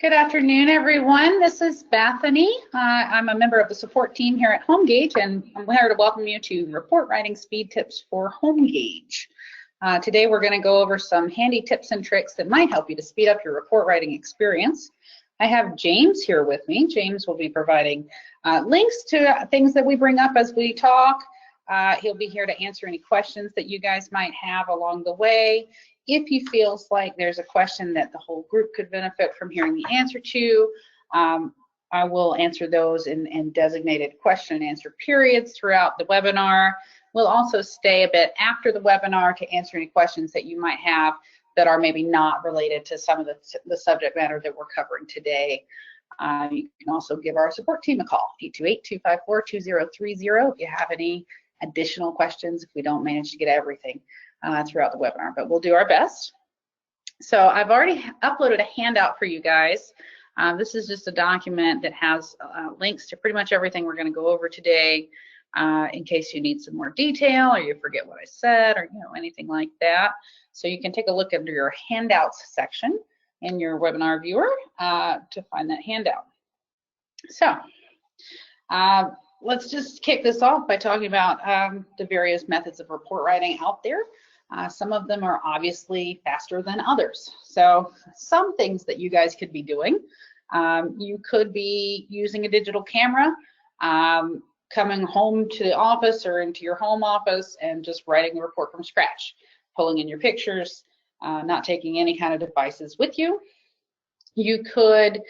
Good afternoon, everyone. This is Bethany. I'm a member of the support team here at HomeGauge, and I'm here to welcome you to report writing speed tips for HomeGauge. Today, we're going to go over some handy tips and tricks that might help you to speed up your report writing experience. I have James here with me. James will be providing links to things that we bring up as we talk. He'll be here to answer any questions that you guys might have along the way. If he feels like there's a question that the whole group could benefit from hearing the answer to, I will answer those in designated question and answer periods throughout the webinar. We'll also stay a bit after the webinar to answer any questions that you might have that are maybe not related to some of the subject matter that we're covering today. You can also give our support team a call, 828-254-2030, if you have any additional questions, if we don't manage to get everything throughout the webinar, but we'll do our best. So I've already uploaded a handout for you guys. This is just a document that has links to pretty much everything we're going to go over today, in case you need some more detail or you forget what I said or anything like that. So you can take a look under your handouts section in your webinar viewer to find that handout. So let's just kick this off by talking about the various methods of report writing out there. Some of them are obviously faster than others. So some things that you guys could be doing, you could be using a digital camera, coming home to the office or into your home office and just writing the report from scratch, pulling in your pictures, not taking any kind of devices with you. You could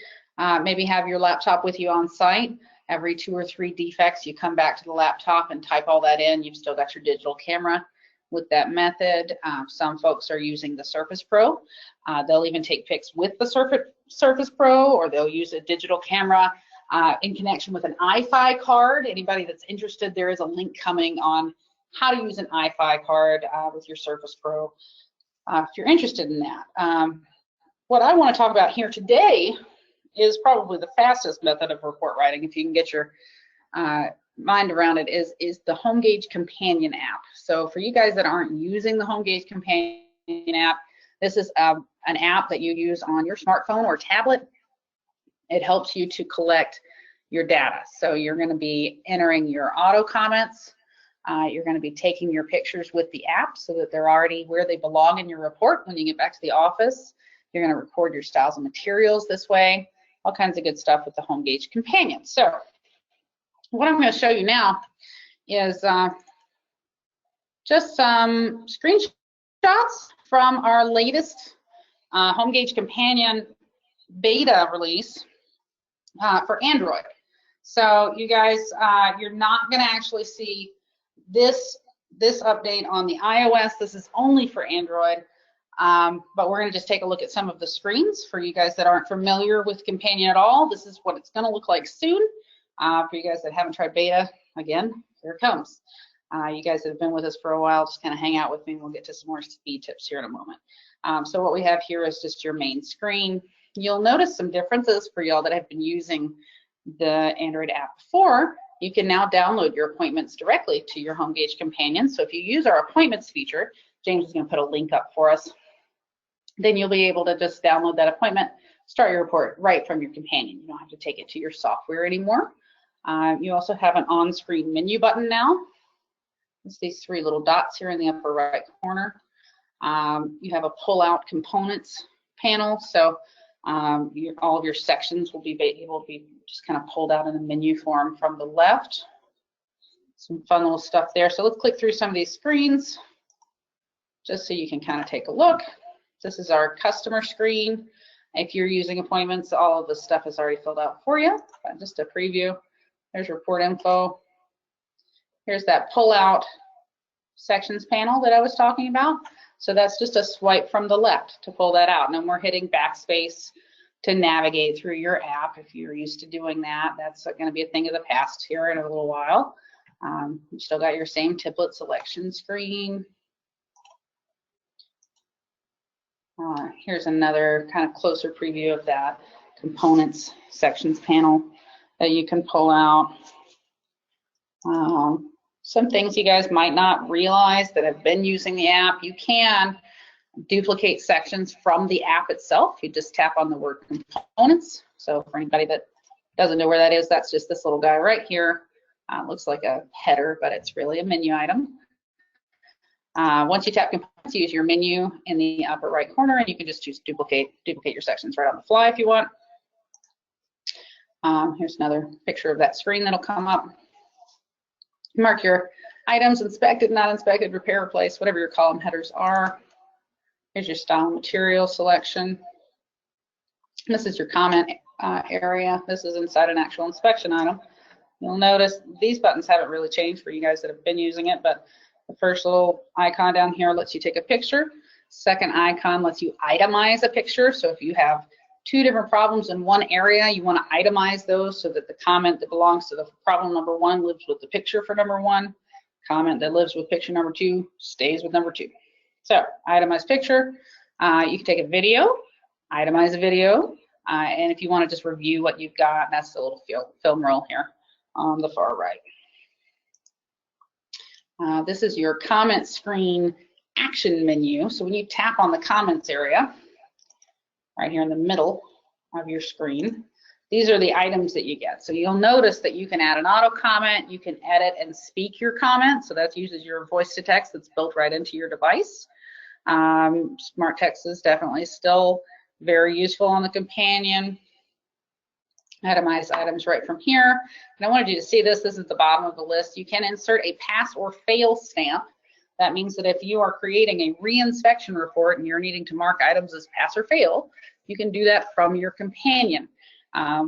maybe have your laptop with you on site. Every 2 or 3 defects, you come back to the laptop and type all that in. You've still got your digital camera with that method. Some folks are using the Surface Pro. They'll even take pics with the Surface Pro, or they'll use a digital camera in connection with an iFi card. Anybody that's interested, there is a link coming on how to use an iFi card with your Surface Pro if you're interested in that. What I want to talk about here today is probably the fastest method of report writing, if you can get your mind around it, is the HomeGauge Companion app. So for you guys that aren't using the HomeGauge Companion app, this is an app that you use on your smartphone or tablet. It helps you to collect your data. So you're going to be entering your auto comments. You're going to be taking your pictures with the app so that they're already where they belong in your report when you get back to the office. You're going to record your styles and materials this way. All kinds of good stuff with the HomeGauge Companion. So what I'm going to show you now is just some screenshots from our latest HomeGauge Companion beta release for Android. So you guys, you're not going to actually see this update on the iOS. This is only for Android. But we're going to just take a look at some of the screens for you guys that aren't familiar with Companion at all. This is what it's going to look like soon. For you guys that haven't tried beta, again, here it comes. You guys that have been with us for a while, just kind of hang out with me and we'll get to some more speed tips here in a moment. So what we have here is just your main screen. You'll notice some differences for y'all that have been using the Android app before. You can now download your appointments directly to your HomeGauge Companion. So if you use our appointments feature, James is going to put a link up for us. Then you'll be able to just download that appointment, start your report right from your Companion. You don't have to take it to your software anymore. You also have an on-screen menu button now. It's these 3 little dots here in the upper right corner. You have a pull-out components panel, so all of your sections will be able to be just kind of pulled out in the menu form from the left. Some fun little stuff there. So let's click through some of these screens just so you can kind of take a look. This is our customer screen. If you're using appointments, all of this stuff is already filled out for you. Just a preview. There's report info. Here's that pull-out sections panel that I was talking about. So that's just a swipe from the left to pull that out. And then we're hitting backspace to navigate through your app. If you're used to doing that, that's going to be a thing of the past here in a little while. You still got your same template selection screen. Here's another kind of closer preview of that components sections panel that you can pull out. Some things you guys might not realize that have been using the app, you can duplicate sections from the app itself. You just tap on the word components. So for anybody that doesn't know where that is, that's just this little guy right here. Looks like a header, but it's really a menu item. Once you tap components, you use your menu in the upper right corner, and you can just choose duplicate your sections right on the fly if you want. Here's another picture of that screen that'll come up. Mark your items, inspected, not inspected, repair, replace, whatever your column headers are. Here's your style and material selection. And this is your comment area. This is inside an actual inspection item. You'll notice these buttons haven't really changed for you guys that have been using it, but the first little icon down here lets you take a picture. Second icon lets you itemize a picture. So if you have two different problems in one area, you want to itemize those so that the comment that belongs to the problem number 1 lives with the picture for number 1. Comment that lives with picture number 2 stays with number 2. So itemize picture. You can take a video, itemize a video, and if you want to just review what you've got, that's the little film roll here on the far right. This is your comment screen action menu. So when you tap on the comments area, right here in the middle of your screen, these are the items that you get. So you'll notice that you can add an auto comment, you can edit and speak your comment. So that uses your voice to text that's built right into your device. Smart text is definitely still very useful on the companion. Itemize items right from here. And I wanted you to see this. This is the bottom of the list. You can insert a pass or fail stamp. That means that if you are creating a re-inspection report and you're needing to mark items as pass or fail, you can do that from your companion.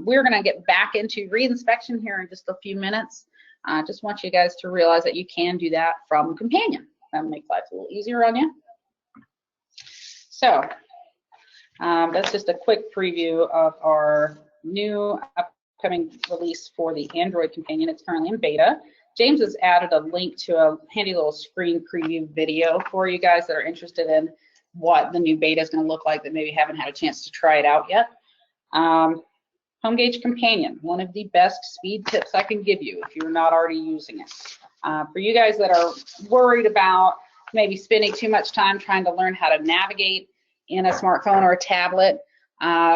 We're going to get back into re-inspection here in just a few minutes. I just want you guys to realize that you can do that from companion. That'll make life a little easier on you. So that's just a quick preview of our new upcoming release for the Android companion. It's currently in beta. James has added a link to a handy little screen preview video for you guys that are interested in what the new beta is going to look like that maybe haven't had a chance to try it out yet. HomeGauge Companion, one of the best speed tips I can give you if you're not already using it. For you guys that are worried about maybe spending too much time trying to learn how to navigate in a smartphone or a tablet,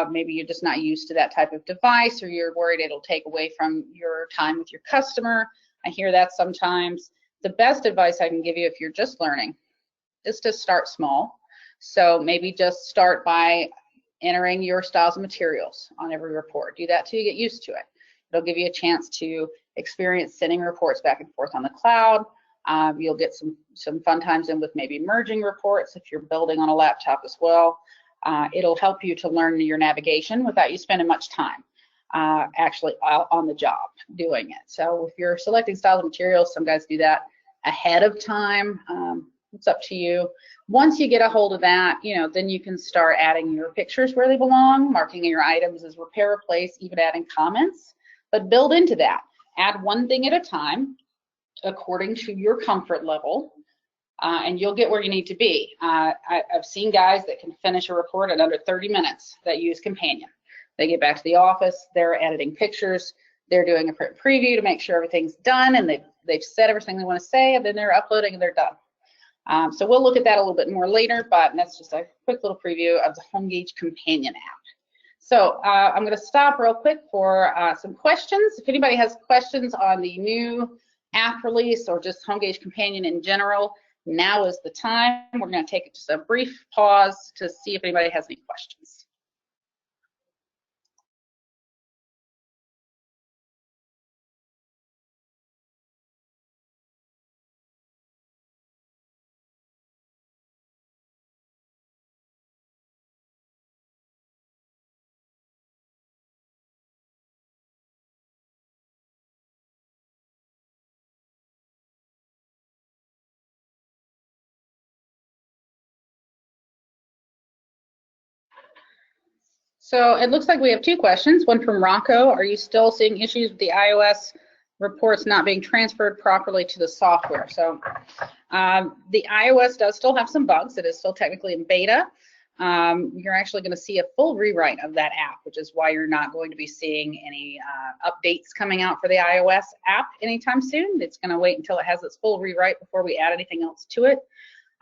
maybe you're just not used to that type of device, or you're worried it'll take away from your time with your customer. I hear that sometimes. The best advice I can give you if you're just learning is to start small. So maybe just start by entering your styles and materials on every report. Do that till you get used to it. It'll give you a chance to experience sending reports back and forth on the cloud. You'll get some fun times in with maybe merging reports if you're building on a laptop as well. It'll help you to learn your navigation without you spending much time actually on the job doing it. So if you're selecting styles and materials, some guys do that ahead of time. It's up to you. Once you get a hold of that, then you can start adding your pictures where they belong, marking your items as repair, replace, even adding comments. But build into that. Add one thing at a time according to your comfort level, and you'll get where you need to be. I've seen guys that can finish a report in under 30 minutes that use Companion. They get back to the office, they're editing pictures, they're doing a print preview to make sure everything's done, and they've said everything they want to say, and then they're uploading and they're done. So we'll look at that a little bit more later, but that's just a quick little preview of the HomeGauge Companion app. So I'm going to stop real quick for some questions. If anybody has questions on the new app release or just HomeGauge Companion in general, now is the time. We're going to take just a brief pause to see if anybody has any questions. So it looks like we have two questions, one from Rocco. Are you still seeing issues with the iOS reports not being transferred properly to the software? So the iOS does still have some bugs. It is still technically in beta. You're actually going to see a full rewrite of that app, which is why you're not going to be seeing any updates coming out for the iOS app anytime soon. It's going to wait until it has its full rewrite before we add anything else to it.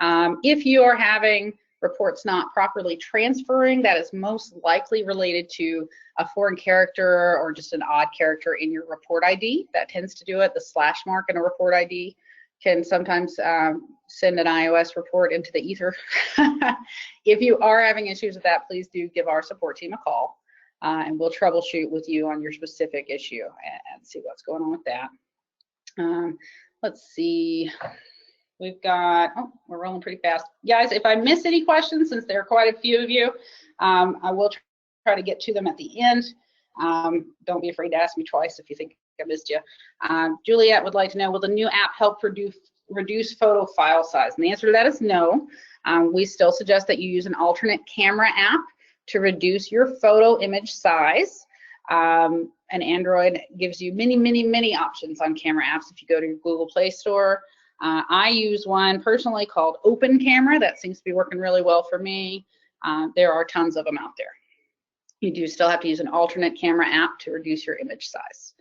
If you are having reports not properly transferring, that is most likely related to a foreign character or just an odd character in your report ID. That tends to do it. The slash mark in a report ID can sometimes send an iOS report into the ether. If you are having issues with that, please do give our support team a call, and we'll troubleshoot with you on your specific issue and see what's going on with that. Let's see. We've got, oh, we're rolling pretty fast. Guys, if I miss any questions, since there are quite a few of you, I will try to get to them at the end. Don't be afraid to ask me twice if you think I missed you. Juliet would like to know, will the new app help reduce photo file size? And the answer to that is no. We still suggest that you use an alternate camera app to reduce your photo image size. And Android gives you many options on camera apps if you go to your Google Play Store. I use one personally called Open Camera. That seems to be working really well for me. There are tons of them out there. You do still have to use an alternate camera app to reduce your image size.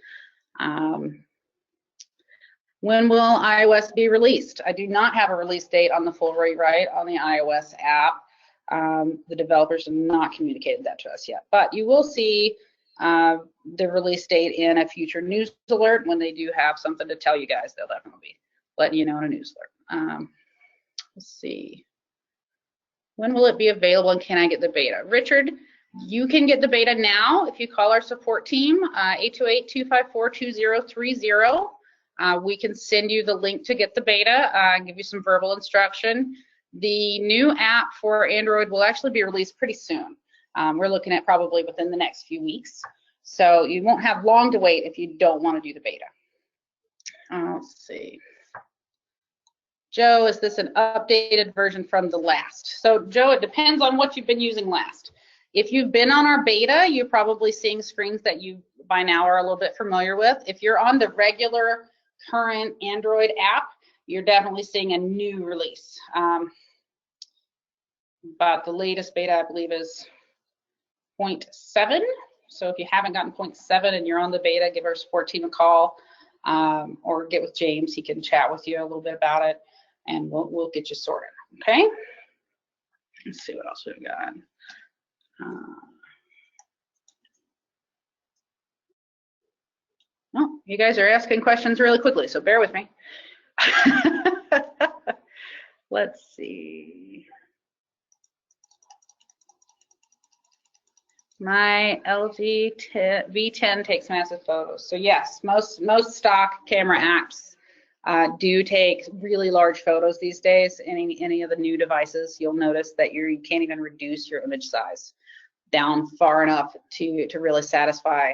When will iOS be released? I do not have a release date on the full rewrite on the iOS app. The developers have not communicated that to us yet, but you will see the release date in a future news alert. When they do have something to tell you guys, they'll definitely be letting you know in a news alert. Let's see. When will it be available and can I get the beta? Richard, you can get the beta now if you call our support team, 828-254-2030. We can send you the link to get the beta and give you some verbal instruction. The new app for Android will actually be released pretty soon. We're looking at probably within the next few weeks. So you won't have long to wait if you don't want to do the beta. Let's see. Joe, is this an updated version from the last? So Joe, it depends on what you've been using last. If you've been on our beta, you're probably seeing screens that you by now are a little bit familiar with. If you're on the regular current Android app, you're definitely seeing a new release. But the latest beta, I believe, is 0.7. So if you haven't gotten 0.7 and you're on the beta, give our support team a call, or get with James. He can chat with you a little bit about it, and we'll get you sorted. Okay. Let's see what else we've got. Oh, you guys are asking questions really quickly, so bear with me. Let's see. My LG V10 takes massive photos. So yes, most stock camera apps do take really large photos these days. Any of the new devices, you'll notice that you can't even reduce your image size down far enough to really satisfy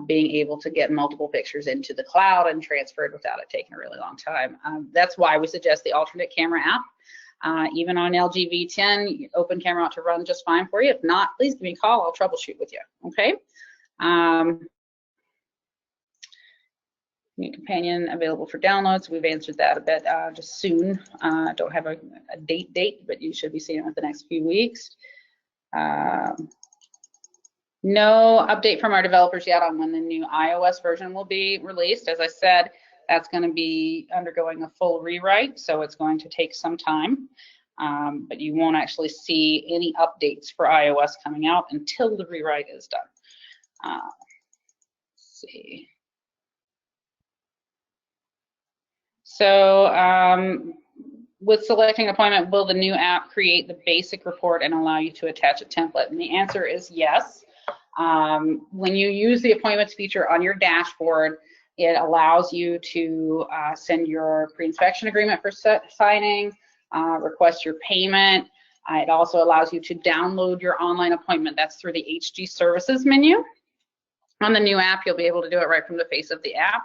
being able to get multiple pictures into the cloud and transferred without it taking a really long time. That's why we suggest the alternate camera app. Even on LG V10, Open Camera ought to run just fine for you. If not, please give me a call. I'll troubleshoot with you. Okay. New companion available for downloads. We've answered that a bit just soon. Don't have a date, but you should be seeing it in the next few weeks. No update from our developers yet on when the new iOS version will be released. As I said, that's going to be undergoing a full rewrite, so it's going to take some time. But you won't actually see any updates for iOS coming out until the rewrite is done. Let's see. So with selecting appointment, will the new app create the basic report and allow you to attach a template? And the answer is yes. When you use the appointments feature on your dashboard, it allows you to send your pre-inspection agreement for signing, request your payment. It also allows you to download your online appointment. That's through the HG Services menu. On the new app, you'll be able to do it right from the face of the app.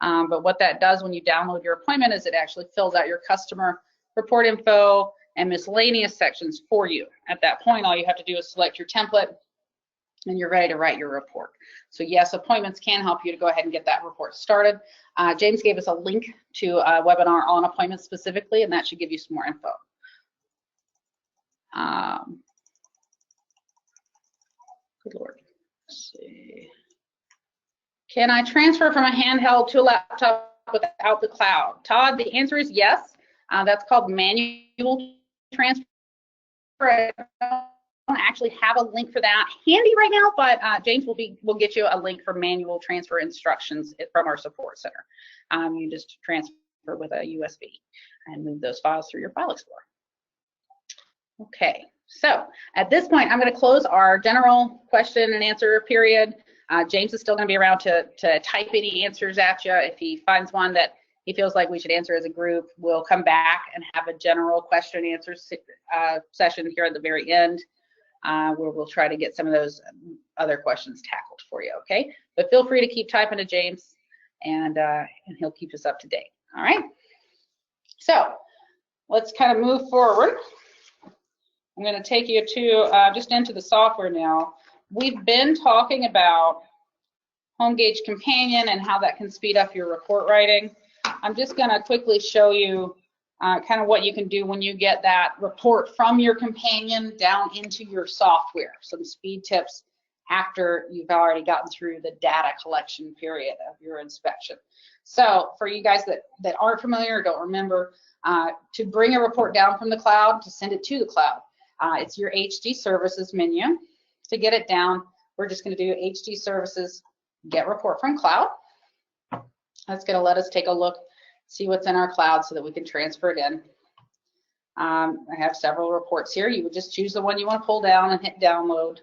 But what that does when you download your appointment is it actually fills out your customer report info and miscellaneous sections for you. At that point, all you have to do is select your template and you're ready to write your report. So yes, appointments can help you to go ahead and get that report started. James gave us a link to a webinar on appointments specifically, and that should give you some more info. Good Lord. Let's see. Can I transfer from a handheld to a laptop without the cloud? Todd, the answer is yes. That's called manual transfer. I don't actually have a link for that handy right now, but James will get you a link for manual transfer instructions from our support center. You just transfer with a USB and move those files through your file explorer. Okay, so at this point, I'm going to close our general question and answer period. James is still going to be around to type any answers at you. If he finds one that he feels like we should answer as a group, we'll come back and have a general question and answer session here at the very end, where we'll try to get some of those other questions tackled for you, okay? But feel free to keep typing to James, and he'll keep us up to date, all right? So let's kind of move forward. I'm going to take you to just into the software now. We've been talking about HomeGauge Companion and how that can speed up your report writing. I'm just going to quickly show you kind of what you can do when you get that report from your companion down into your software. Some speed tips after you've already gotten through the data collection period of your inspection. So for you guys that aren't familiar or don't remember, to bring a report down from the cloud, to send it to the cloud, it's your HD services menu. To get it down, we're just going to do HD services, get report from cloud. That's going to let us take a look, see what's in our cloud so that we can transfer it in. I have several reports here. You would just choose the one you want to pull down and hit download.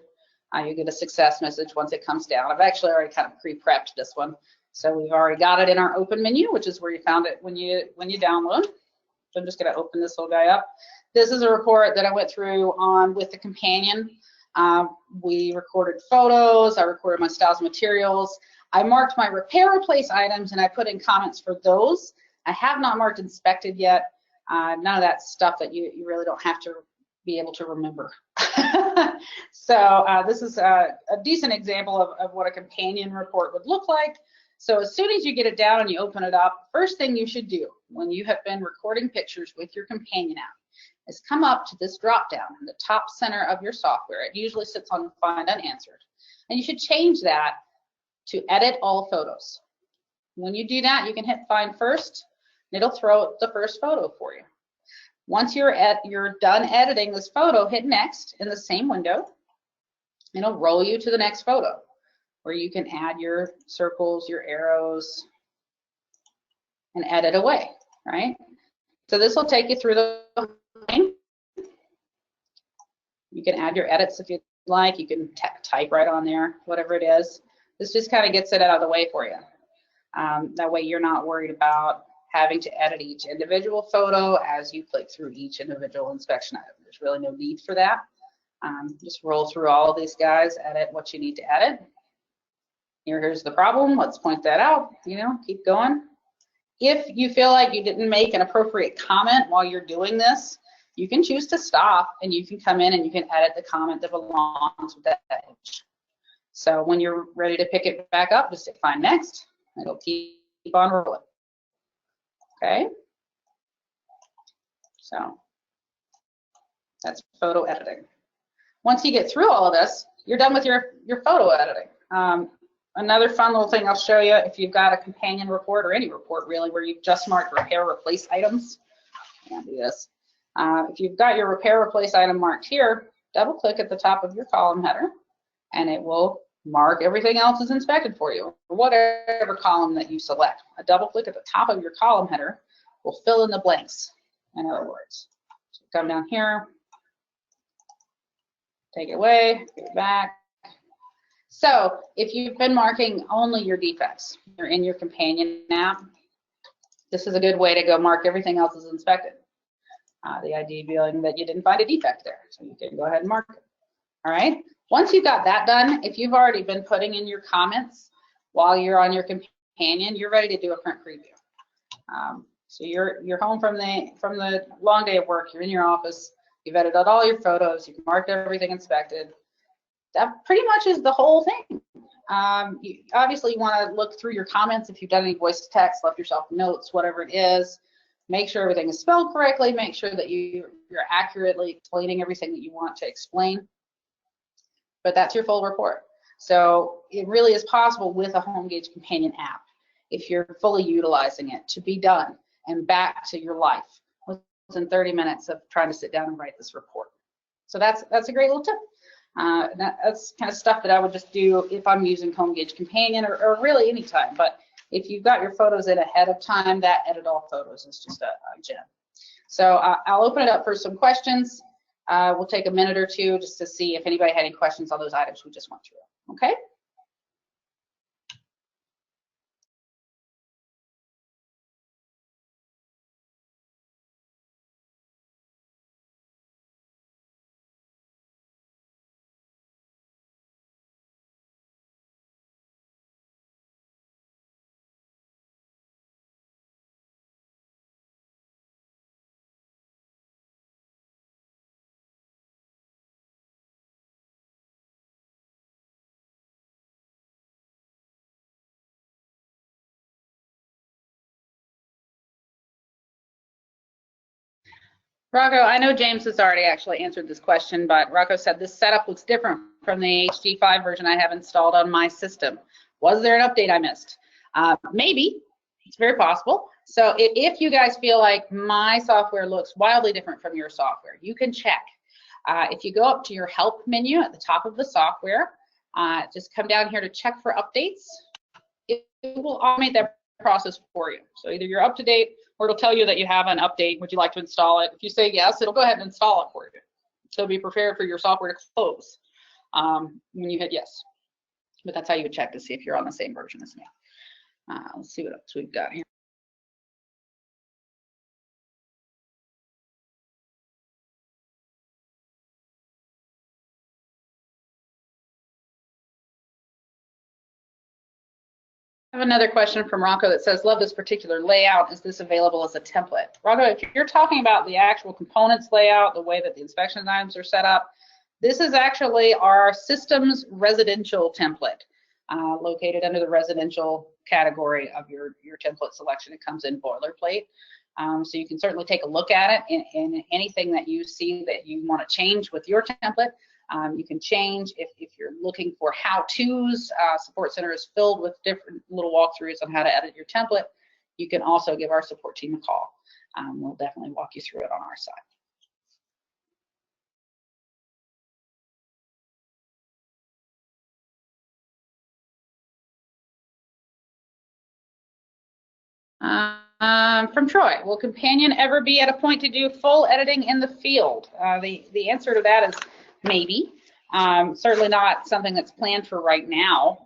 You get a success message once it comes down. I've actually already kind of pre-prepped this one. So we've already got it in our open menu, which is where you found it when you download. So I'm just going to open this little guy up. This is a report that I went through with the companion. We recorded photos. I recorded my styles and materials. I marked my repair replace items and I put in comments for those. I have not marked inspected yet. None of that stuff that you really don't have to be able to remember. So this is a decent example of what a companion report would look like. So as soon as you get it down and you open it up, first thing you should do when you have been recording pictures with your companion app is come up to this drop down in the top center of your software. It usually sits on Find Unanswered. And you should change that to Edit All Photos. When you do that, you can hit Find First, and it'll throw the first photo for you. Once you're done editing this photo, hit Next in the same window. It'll roll you to the next photo, where you can add your circles, your arrows, and edit away, right? So this will take you through the thing. You can add your edits if you'd like. You can type right on there, whatever it is. This just kind of gets it out of the way for you. That way you're not worried about having to edit each individual photo as you click through each individual inspection item. There's really no need for that. Just roll through all of these guys, edit what you need to edit. Here's the problem. Let's point that out. Keep going. If you feel like you didn't make an appropriate comment while you're doing this, you can choose to stop and you can come in and you can edit the comment that belongs with that image. So when you're ready to pick it back up, just hit Find Next. It'll keep on rolling. Okay. So that's photo editing. Once you get through all of this, you're done with your photo editing. Another fun little thing I'll show you, if you've got a companion report or any report really where you've just marked repair replace items, I'll do this. If you've got your repair replace item marked here, double click at the top of your column header and it will mark everything else is inspected for you, whatever column that you select. A double click at the top of your column header will fill in the blanks, in other words. So come down here, take it away, give it back. So if you've been marking only your defects, you're in your companion app, this is a good way to go mark everything else is inspected. The idea being that you didn't find a defect there, so you can go ahead and mark it. All right. Once you've got that done, if you've already been putting in your comments while you're on your companion, you're ready to do a print preview. So you're home from the long day of work. You're in your office. You've edited all your photos. You've marked everything inspected. That pretty much is the whole thing. Obviously, you want to look through your comments if you've done any voice to text, left yourself notes, whatever it is. Make sure everything is spelled correctly. Make sure that you're accurately explaining everything that you want to explain. But that's your full report. So it really is possible with a HomeGauge Companion app, if you're fully utilizing it, to be done and back to your life within 30 minutes of trying to sit down and write this report. So that's a great little tip. That's kind of stuff that I would just do if I'm using HomeGauge Companion or really anytime. But if you've got your photos in ahead of time, that edit all photos is just a gem. So I'll open it up for some questions. We'll take a minute or two just to see if anybody had any questions on those items we just went through. Okay. Rocco, I know James has already actually answered this question, but Rocco said this setup looks different from the HD5 version I have installed on my system. Was there an update I missed? Maybe, it's very possible. So if you guys feel like my software looks wildly different from your software, you can check. If you go up to your help menu at the top of the software, just come down here to check for updates. It will automate that process for you. So either you're up to date or it'll tell you that you have an update. Would you like to install it? If you say yes, it'll go ahead and install it for you. So be prepared for your software to close when you hit yes. But that's how you would check to see if you're on the same version as me. Let's see what else we've got here. I have another question from Rocco that says, love this particular layout. Is this available as a template? Rocco, if you're talking about the actual components layout, the way that the inspection items are set up, this is actually our systems residential template, located under the residential category of your template selection. It comes in boilerplate. So you can certainly take a look at it, and anything that you see that you want to change with your template, you can change. If you're looking for how-tos, Support Center is filled with different little walkthroughs on how to edit your template. You can also give our support team a call. We'll definitely walk you through it on our side. From Troy, will Companion ever be at a point to do full editing in the field? The answer to that is maybe. Certainly not something that's planned for right now.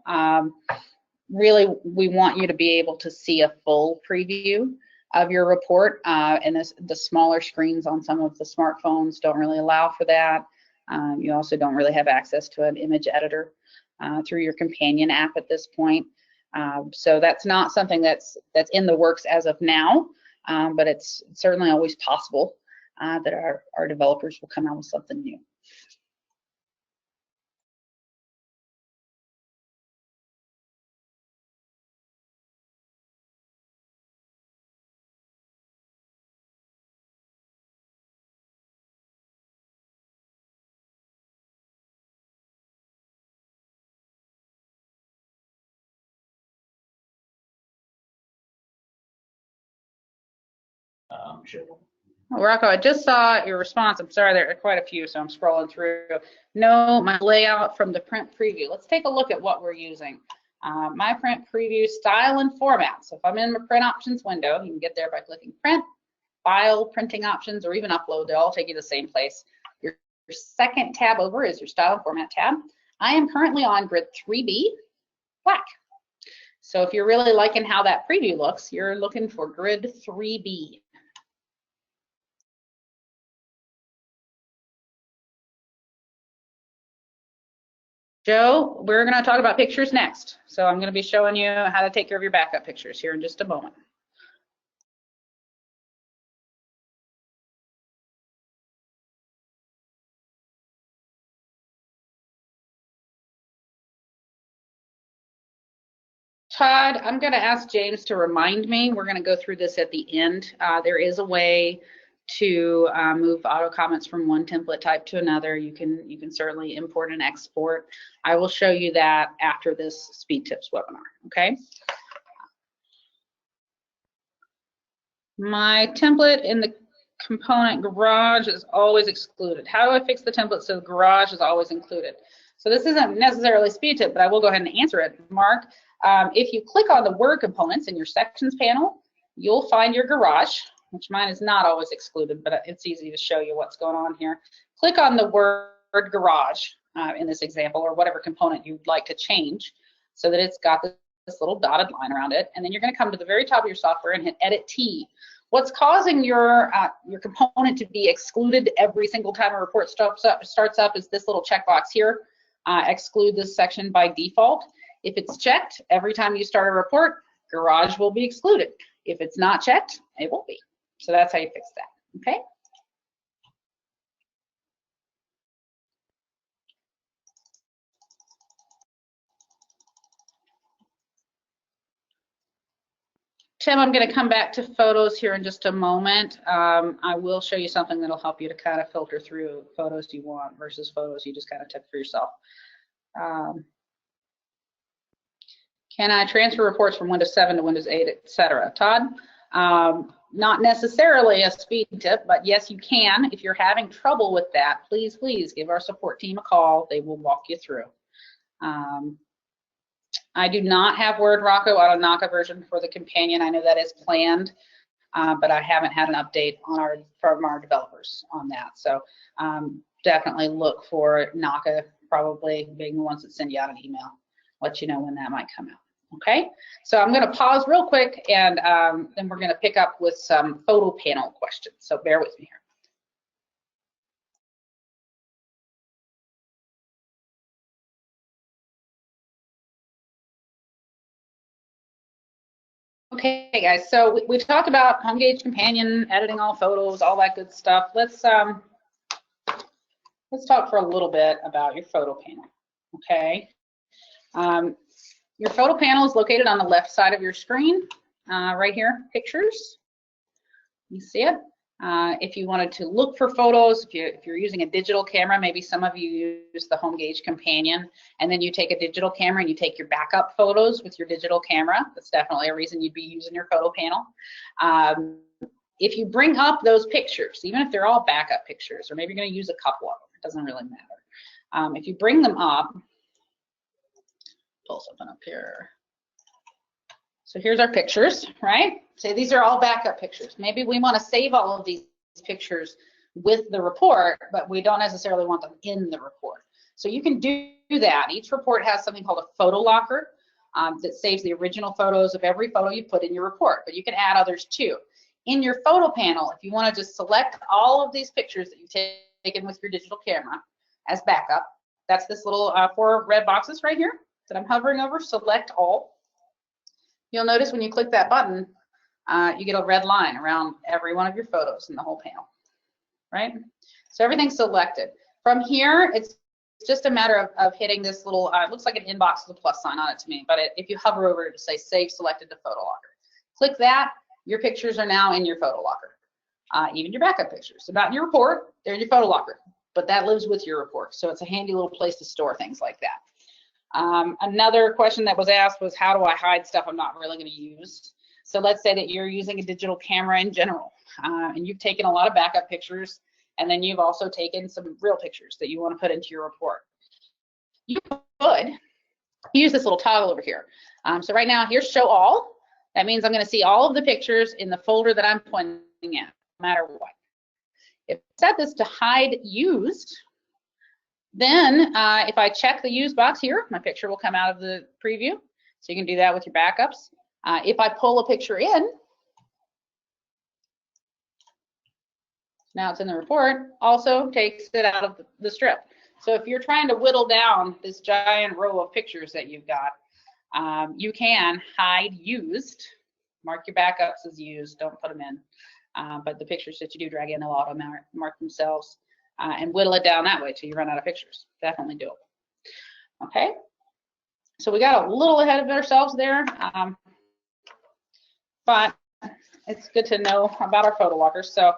Really, we want you to be able to see a full preview of your report, and the smaller screens on some of the smartphones don't really allow for that. You also don't really have access to an image editor through your Companion app at this point. So that's not something that's in the works as of now, but it's certainly always possible that our developers will come out with something new. Sure. Rocco, I just saw your response. I'm sorry, there are quite a few, so I'm scrolling through. No, my layout from the print preview. Let's take a look at what we're using. My print preview style and format. So if I'm in my print options window, you can get there by clicking print, file, printing options, or even upload. They'll all take you to the same place. Your second tab over is your style and format tab. I am currently on grid 3B, black. So if you're really liking how that preview looks, you're looking for grid 3B. Joe, we're going to talk about pictures next. So I'm going to be showing you how to take care of your backup pictures here in just a moment. Todd, I'm going to ask James to remind me. We're going to go through this at the end. There is a way to move auto comments from one template type to another. You can certainly import and export. I will show you that after this speed tips webinar. Okay. My template in the component garage is always excluded. How do I fix the template so garage is always included? So this isn't necessarily a speed tip, but I will go ahead and answer it, Mark. If you click on the word components in your sections panel, you'll find your garage, which mine is not always excluded, but it's easy to show you what's going on here. Click on the word garage in this example, or whatever component you'd like to change, so that it's got this little dotted line around it. And then you're going to come to the very top of your software and hit Edit T. What's causing your component to be excluded every single time a report starts up is this little checkbox here, exclude this section by default. If it's checked, every time you start a report, garage will be excluded. If it's not checked, it won't be. So that's how you fix that, okay? Tim, I'm going to come back to photos here in just a moment. I will show you something that'll help you to kind of filter through photos you want versus photos you just kind of took for yourself. Can I transfer reports from Windows 7 to Windows 8, etc.? Todd, not necessarily a speed tip, but yes, you can. If you're having trouble with that, please give our support team a call. They will walk you through. I do not have Word Rocco out of Naka version for the companion. I know that is planned, but I haven't had an update on from our developers on that. So definitely look for Naka probably being the ones that send you out an email, let you know when that might come out. Okay, so I'm going to pause real quick, and then we're going to pick up with some photo panel questions. So bear with me here. Okay, guys, so we talked about HomeGauge Companion, editing all photos, all that good stuff. Let's talk for a little bit about your photo panel, okay? Your photo panel is located on the left side of your screen, right here, pictures. You see it? If you wanted to look for photos, if you're using a digital camera, maybe some of you use the HomeGauge Companion, and then you take a digital camera and you take your backup photos with your digital camera. That's definitely a reason you'd be using your photo panel. If you bring up those pictures, even if they're all backup pictures, or maybe you're going to use a couple of them, it doesn't really matter. If you bring them up, pull something up here. So here's our pictures, right? Say these are all backup pictures. Maybe we want to save all of these pictures with the report, but we don't necessarily want them in the report. So you can do that. Each report has something called a photo locker that saves the original photos of every photo you put in your report, but you can add others too. In your photo panel, if you want to just select all of these pictures that you've taken with your digital camera as backup, that's this little 4 red boxes right here that I'm hovering over, select all. You'll notice when you click that button, you get a red line around every one of your photos in the whole panel, right? So everything's selected. From here, it's just a matter of hitting this little, it looks like an inbox with a plus sign on it to me, but if you hover over it, it'll say Save Selected to Photo Locker. Click that, your pictures are now in your photo locker. Even your backup pictures. They're not in your report, they're in your photo locker, but that lives with your report. So it's a handy little place to store things like that. Another question that was asked was, how do I hide stuff I'm not really going to use? So let's say that you're using a digital camera in general, and you've taken a lot of backup pictures, and then you've also taken some real pictures that you want to put into your report. You could use this little toggle over here. So right now, here's Show All. That means I'm going to see all of the pictures in the folder that I'm pointing at, no matter what. If I set this to Hide Used, then if I check the use box here, my picture will come out of the preview. So you can do that with your backups. If I pull a picture in, now it's in the report, also takes it out of the strip. So if you're trying to whittle down this giant row of pictures that you've got, you can hide used, mark your backups as used, don't put them in. But the pictures that you do drag in, they'll auto mark themselves. And whittle it down that way till you run out of pictures. Definitely doable. Okay, so we got a little ahead of ourselves there, but it's good to know about our photo lockers. So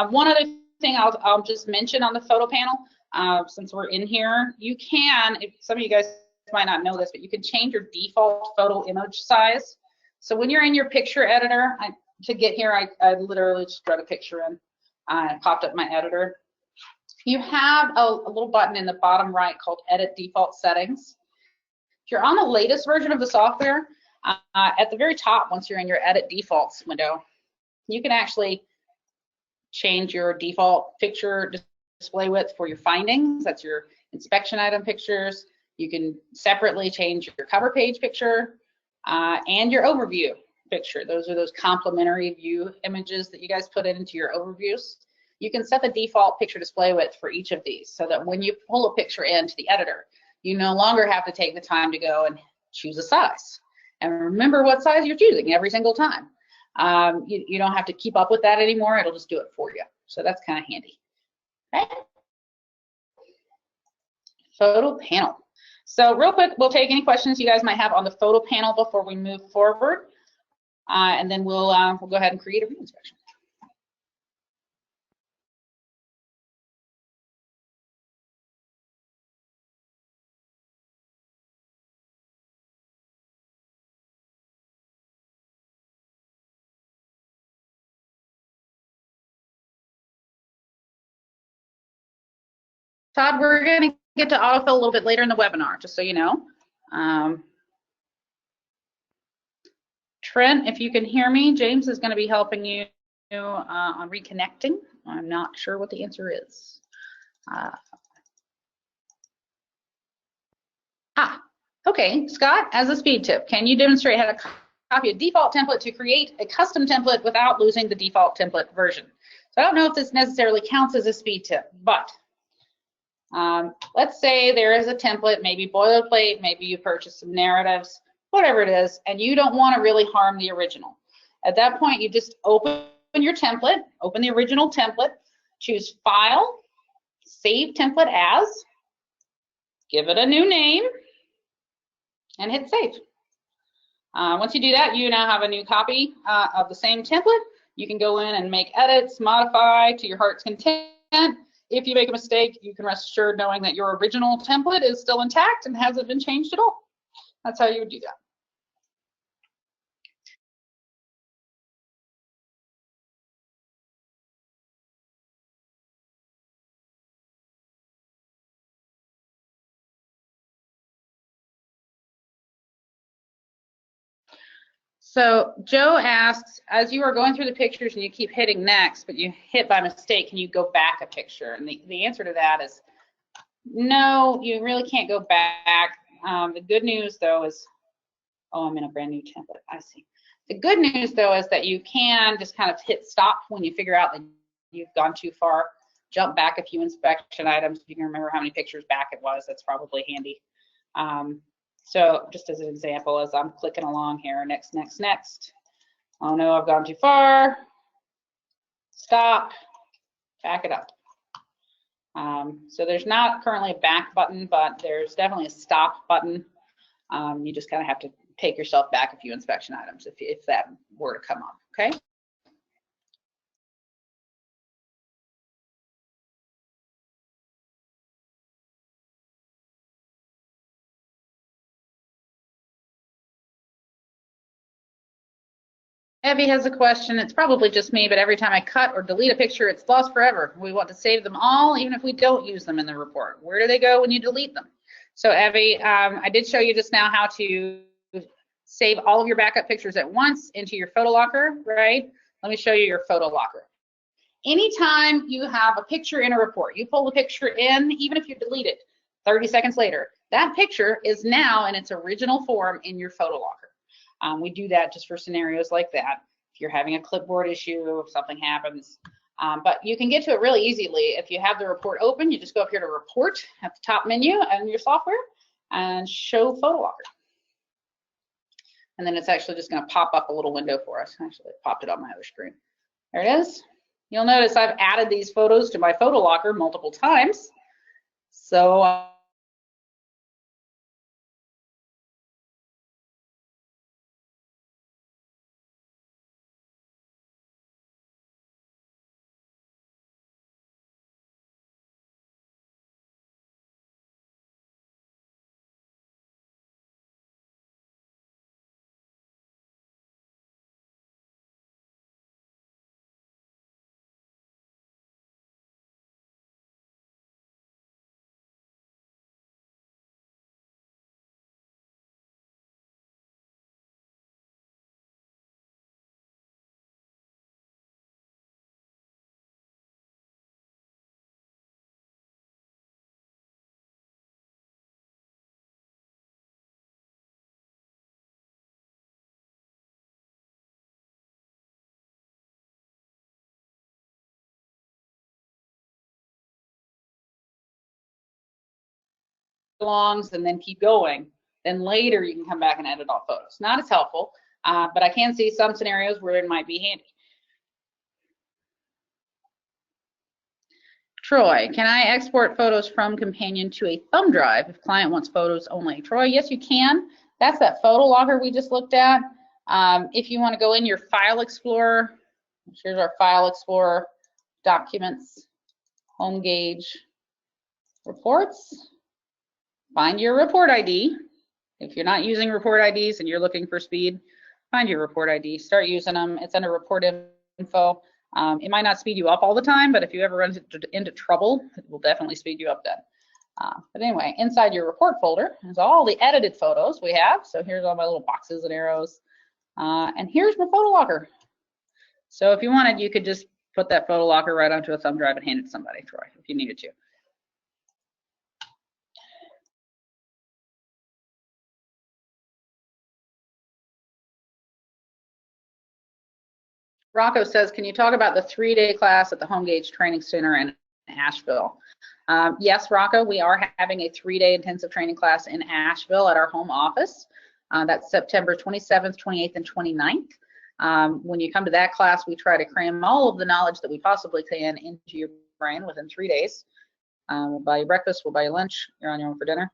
one other thing I'll just mention on the photo panel, since we're in here, you can, some of you guys might not know this, but you can change your default photo image size. So when you're in your picture editor, to get here, I literally just drug a picture in. It popped up my editor. You have a little button in the bottom right called Edit Default Settings. If you're on the latest version of the software, at the very top, once you're in your Edit Defaults window, you can actually change your default picture display width for your findings. That's your inspection item pictures. You can separately change your cover page picture and your overview picture. Those are those complementary view images that you guys put into your overviews. You can set the default picture display width for each of these so that when you pull a picture into the editor, you no longer have to take the time to go and choose a size. And remember what size you're choosing every single time. You don't have to keep up with that anymore. It'll just do it for you. So that's kind of handy. Okay. Photo panel. So real quick, we'll take any questions you guys might have on the photo panel before we move forward. And then we'll go ahead and create a re-inspection. Todd, we're going to get to autofill a little bit later in the webinar, just so you know. Trent, if you can hear me, James is going to be helping you on reconnecting. I'm not sure what the answer is. Okay, Scott, as a speed tip, can you demonstrate how to copy a default template to create a custom template without losing the default template version? So I don't know if this necessarily counts as a speed tip, but let's say there is a template, maybe boilerplate, maybe you purchase some narratives, whatever it is, and you don't want to really harm the original. At that point, you just open your template, open the original template, choose File, Save Template As, give it a new name, and hit Save. Once you do that, you now have a new copy of the same template. You can go in and make edits, modify to your heart's content. If you make a mistake, you can rest assured knowing that your original template is still intact and hasn't been changed at all. That's how you would do that. So Joe asks, as you are going through the pictures and you keep hitting next, but you hit by mistake, can you go back a picture? And the answer to that is no, you really can't go back. The good news though is, oh, I'm in a brand new template, I see. The good news though is that you can just kind of hit stop when you figure out that you've gone too far, jump back a few inspection items. If you can remember how many pictures back it was, that's probably handy. So just as an example, as I'm clicking along here, next, next, next. Oh no, I've gone too far. Stop, back it up. So there's not currently a back button, but there's definitely a stop button. You just kind of have to take yourself back a few inspection items if that were to come up, okay? Evie has a question. It's probably just me, but every time I cut or delete a picture, it's lost forever. We want to save them all, even if we don't use them in the report. Where do they go when you delete them? So Evie, I did show you just now how to save all of your backup pictures at once into your photo locker, right? Let me show you your photo locker. Anytime you have a picture in a report, you pull the picture in, even if you delete it 30 seconds later, that picture is now in its original form in your photo locker. We do that just for scenarios like that. If you're having a clipboard issue, if something happens. But you can get to it really easily. If you have the report open, you just go up here to Report at the top menu in your software and show Photo Locker. And then it's actually just going to pop up a little window for us. Actually, it popped it on my other screen. There it is. You'll notice I've added these photos to my Photo Locker multiple times. So belongs and then keep going, then later you can come back and edit all photos. Not as helpful, but I can see some scenarios where it might be handy. Troy, can I export photos from Companion to a thumb drive if client wants photos only? Troy, yes, you can. That's that photo logger we just looked at. If you want to go in your File Explorer, here's our File Explorer, Documents, HomeGauge, Reports. Find your report ID. If you're not using report IDs and you're looking for speed, find your report ID. Start using them. It's under Report Info. It might not speed you up all the time, but if you ever run into trouble, it will definitely speed you up then. But anyway, inside your report folder is all the edited photos we have. So here's all my little boxes and arrows. And here's my photo locker. So if you wanted, you could just put that photo locker right onto a thumb drive and hand it to somebody, Troy, if you needed to. Rocco says, can you talk about the 3-day class at the HomeGauge Training Center in Asheville? Yes, Rocco, we are having a 3-day intensive training class in Asheville at our home office. That's September 27th, 28th, and 29th. When you come to that class, we try to cram all of the knowledge that we possibly can into your brain within 3 days. We'll buy you breakfast, we'll buy you lunch, you're on your own for dinner,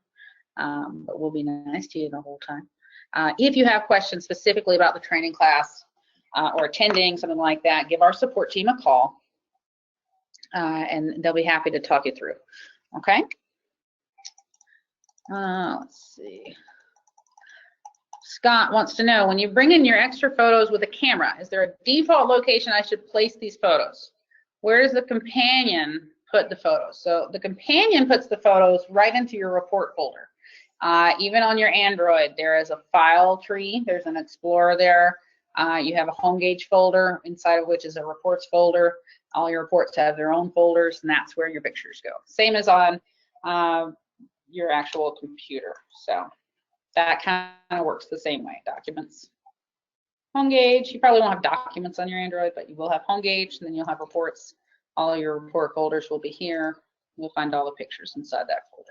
but we'll be nice to you the whole time. If you have questions specifically about the training class, or attending, something like that, give our support team a call, and they'll be happy to talk you through. Okay? Let's see. Scott wants to know, when you bring in your extra photos with a camera, is there a default location I should place these photos? Where does the companion put the photos? So the companion puts the photos right into your report folder. Even on your Android, there is a file tree. There's an Explorer there. You have a HomeGauge folder, inside of which is a reports folder. All your reports have their own folders, and that's where your pictures go. Same as on your actual computer. So that kind of works the same way. Documents, HomeGauge. You probably won't have documents on your Android, but you will have HomeGauge, and then you'll have reports. All your report folders will be here. You'll find all the pictures inside that folder.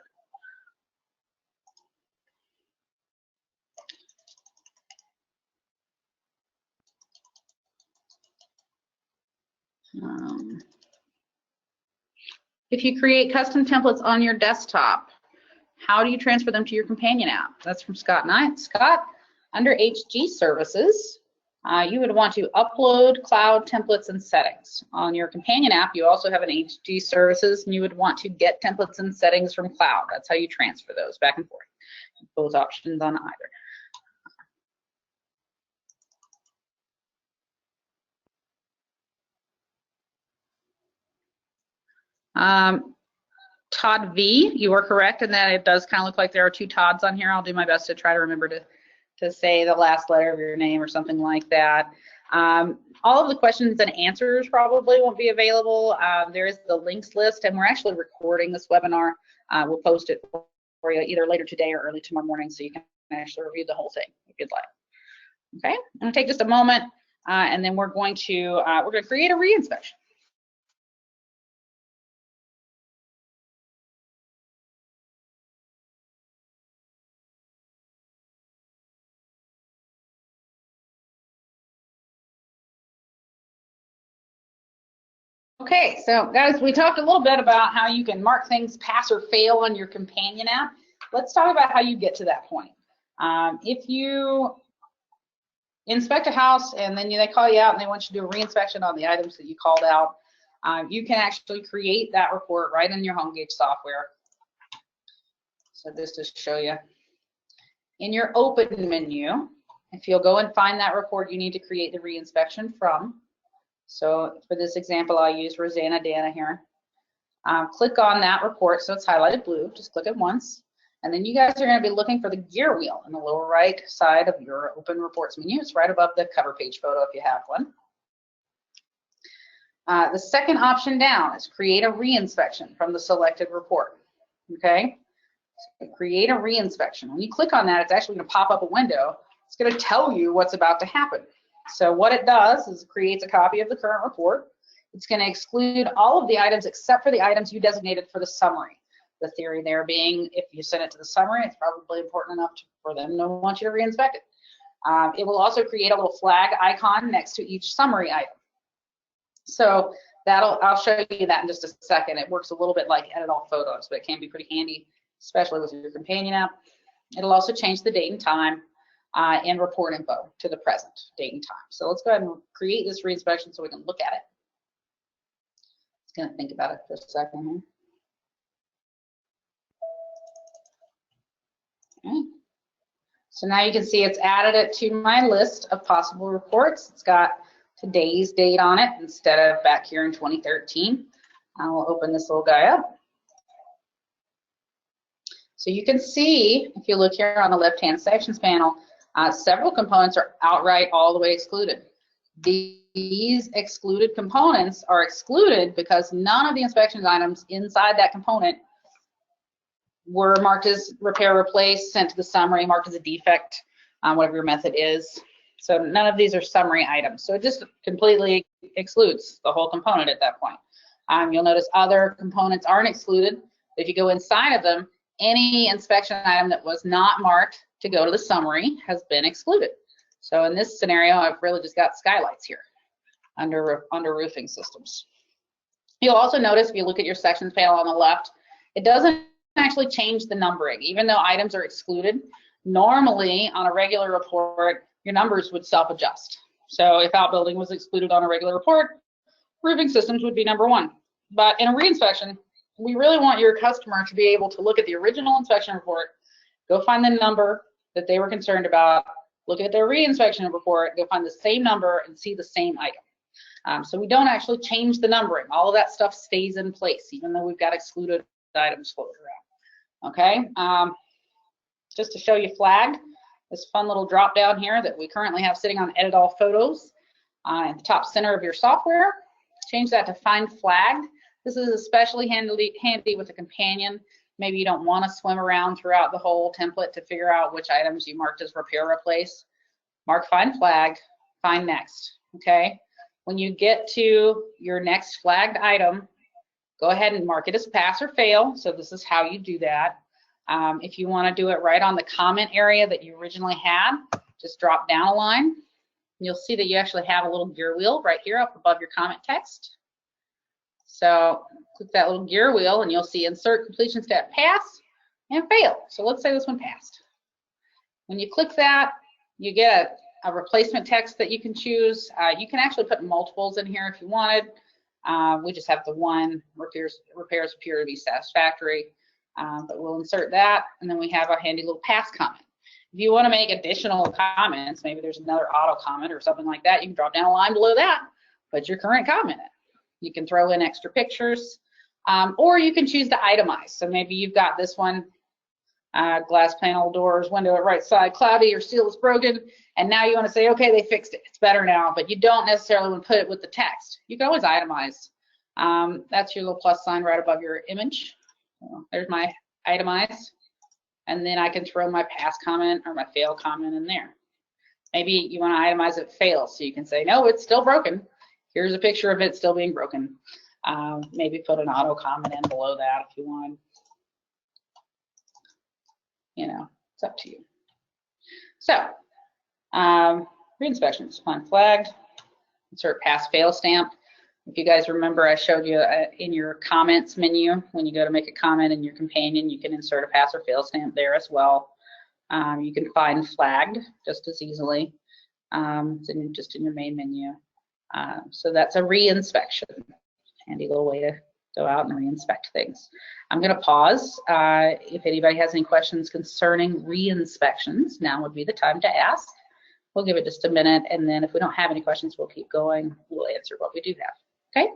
If you create custom templates on your desktop, how do you transfer them to your companion app? That's from Scott Knight. Scott, under HG services, you would want to upload cloud templates and settings. On your companion app, you also have an HG services, and you would want to get templates and settings from cloud. That's how you transfer those back and forth. Both options on either. Todd V, you are correct in that it does kind of look like there are 2 Todds on here. I'll do my best to try to remember to say the last letter of your name or something like that. All of the questions and answers probably won't be available. There is the links list, and we're actually recording this webinar. We'll post it for you either later today or early tomorrow morning, so you can actually review the whole thing if you'd like. Okay, I'm gonna take just a moment, and then we're going to create a reinspection. Okay, so guys, we talked a little bit about how you can mark things pass or fail on your companion app. Let's talk about how you get to that point. If you inspect a house and then they call you out and they want you to do a reinspection on the items that you called out, you can actually create that report right in your HomeGauge software. So this just to show you. In your open menu, if you'll go and find that report you need to create the reinspection from. So for this example, I'll use Rosanna Dana here. Click on that report, so it's highlighted blue, just click it once. And then you guys are gonna be looking for the gear wheel in the lower right side of your open reports menu. It's right above the cover page photo if you have one. The second option down is create a reinspection from the selected report, okay? So create a reinspection. When you click on that, it's actually gonna pop up a window. It's gonna tell you what's about to happen. So what it does is it creates a copy of the current report. It's going to exclude all of the items except for the items you designated for the summary. The theory there being, if you send it to the summary, it's probably important enough for them to want you to re-inspect it. It will also create a little flag icon next to each summary item. So I'll show you that in just a second. It works a little bit like Edit All Photos, but it can be pretty handy, especially with your companion app. It'll also change the date and time and report info to the present date and time. So let's go ahead and create this re-inspection so we can look at it. Just gonna think about it for a second here. Okay. So now you can see it's added it to my list of possible reports. It's got today's date on it instead of back here in 2013. I'll open this little guy up. So you can see, if you look here on the left-hand sections panel, several components are outright all the way excluded. These excluded components are excluded because none of the inspection items inside that component were marked as repair, replace, sent to the summary, marked as a defect, whatever your method is. So none of these are summary items. So it just completely excludes the whole component at that point. You'll notice other components aren't excluded. If you go inside of them, any inspection item that was not marked to go to the summary has been excluded. So in this scenario, I've really just got skylights here under roofing systems. You'll also notice if you look at your sections panel on the left, it doesn't actually change the numbering. Even though items are excluded, normally on a regular report, your numbers would self-adjust. So if outbuilding was excluded on a regular report, roofing systems would be number 1. But in a reinspection, we really want your customer to be able to look at the original inspection report, go find the number that they were concerned about, look at their reinspection report, go find the same number and see the same item. So we don't actually change the numbering. All of that stuff stays in place, even though we've got excluded items floating around. Okay, just to show you flagged, this fun little drop down here that we currently have sitting on Edit All Photos at the top center of your software. Change that to Find Flagged. This is especially handy with a companion. Maybe you don't want to swim around throughout the whole template to figure out which items you marked as repair, replace. Mark Find Flag, Find Next. Okay. When you get to your next flagged item, go ahead and mark it as pass or fail. So this is how you do that. If you want to do it right on the comment area that you originally had, just drop down a line. You'll see that you actually have a little gear wheel right here up above your comment text. So click that little gear wheel and you'll see insert completion step pass and fail. So let's say this one passed. When you click that, you get a replacement text that you can choose. You can actually put multiples in here if you wanted. We just have the one, repairs appear to be satisfactory, but we'll insert that, and then we have a handy little pass comment. If you want to make additional comments, maybe there's another auto comment or something like that, you can drop down a line below that, put your current comment in. You can throw in extra pictures, or you can choose to itemize. So maybe you've got this one, glass panel, doors, window at right side, cloudy, or seal is broken, and now you want to say, okay, they fixed it, it's better now, but you don't necessarily want to put it with the text. You can always itemize. That's your little plus sign right above your image. So there's my itemize, and then I can throw my pass comment or my fail comment in there. Maybe you want to itemize it fail, so you can say, no, it's still broken. Here's a picture of it still being broken. Maybe put an auto comment in below that if you want. You know, it's up to you. So, re-inspections, Find Flagged, insert pass fail stamp. If you guys remember, I showed you in your comments menu, when you go to make a comment in your companion, you can insert a pass or fail stamp there as well. You can find flagged just as easily. It's just in your main menu. So that's a re-inspection. Handy little way to go out and re-inspect things. I'm going to pause. If anybody has any questions concerning re-inspections, now would be the time to ask. We'll give it just a minute, and then if we don't have any questions, we'll keep going. We'll answer what we do have. Okay?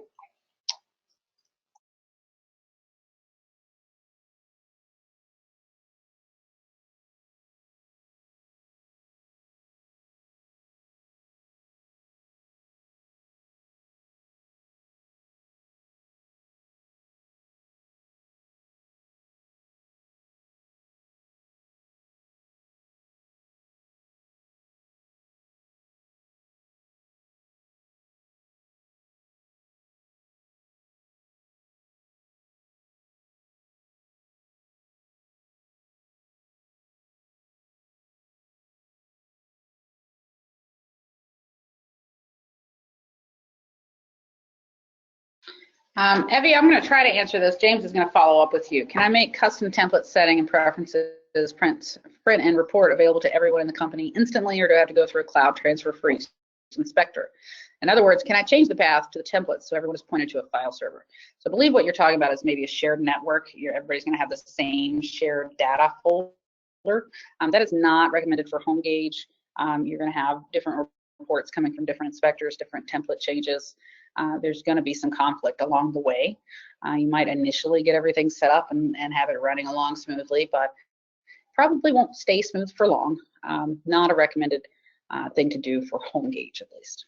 Evie, I'm going to try to answer this. James is going to follow up with you. Can I make custom template setting and preferences print and report available to everyone in the company instantly, or do I have to go through a cloud transfer for each inspector? In other words, can I change the path to the template so everyone is pointed to a file server? So I believe what you're talking about is maybe a shared network. Everybody's going to have the same shared data folder. That is not recommended for HomeGauge. You're going to have different reports coming from different inspectors, different template changes. There's going to be some conflict along the way. You might initially get everything set up and have it running along smoothly, but probably won't stay smooth for long. Not a recommended thing to do for HomeGauge, at least.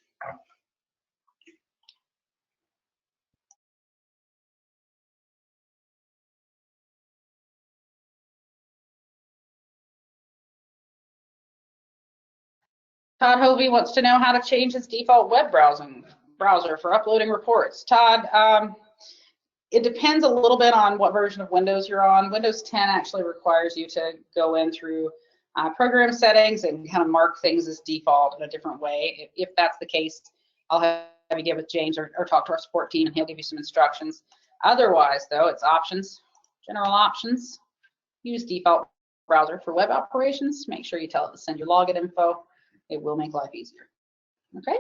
Todd Hovey wants to know how to change his default web browser for uploading reports. Todd, it depends a little bit on what version of Windows you're on. Windows 10 actually requires you to go in through program settings and kind of mark things as default in a different way. If that's the case, I'll have you get with James or talk to our support team and he'll give you some instructions. Otherwise, though, it's options, general options, use default browser for web operations. Make sure you tell it to send you login info. It will make life easier. Okay.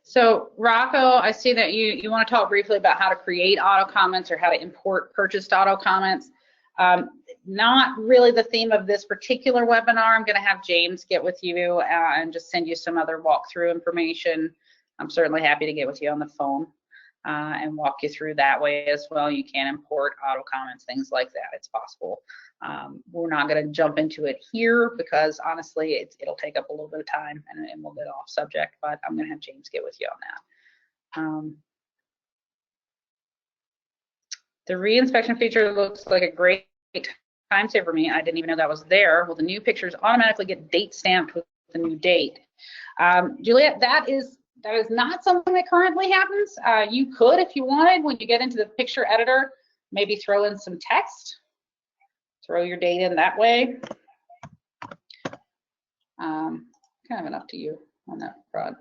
So Rocco, I see that you want to talk briefly about how to create auto comments or how to import purchased auto comments. Not really the theme of this particular webinar. I'm going to have James get with you and just send you some other walkthrough information. I'm certainly happy to get with you on the phone and walk you through that way as well. You can import auto comments, things like that. It's possible. We're not going to jump into it here because honestly, it'll take up a little bit of time and we'll get off subject, but I'm going to have James get with you on that. The reinspection feature looks like a great time saver for me. I didn't even know that was there. Well, the new pictures automatically get date stamped with the new date. Juliet, that is not something that currently happens. You could, if you wanted, when you get into the picture editor, maybe throw in some text, throw your date in that way. Kind of up to you on that front.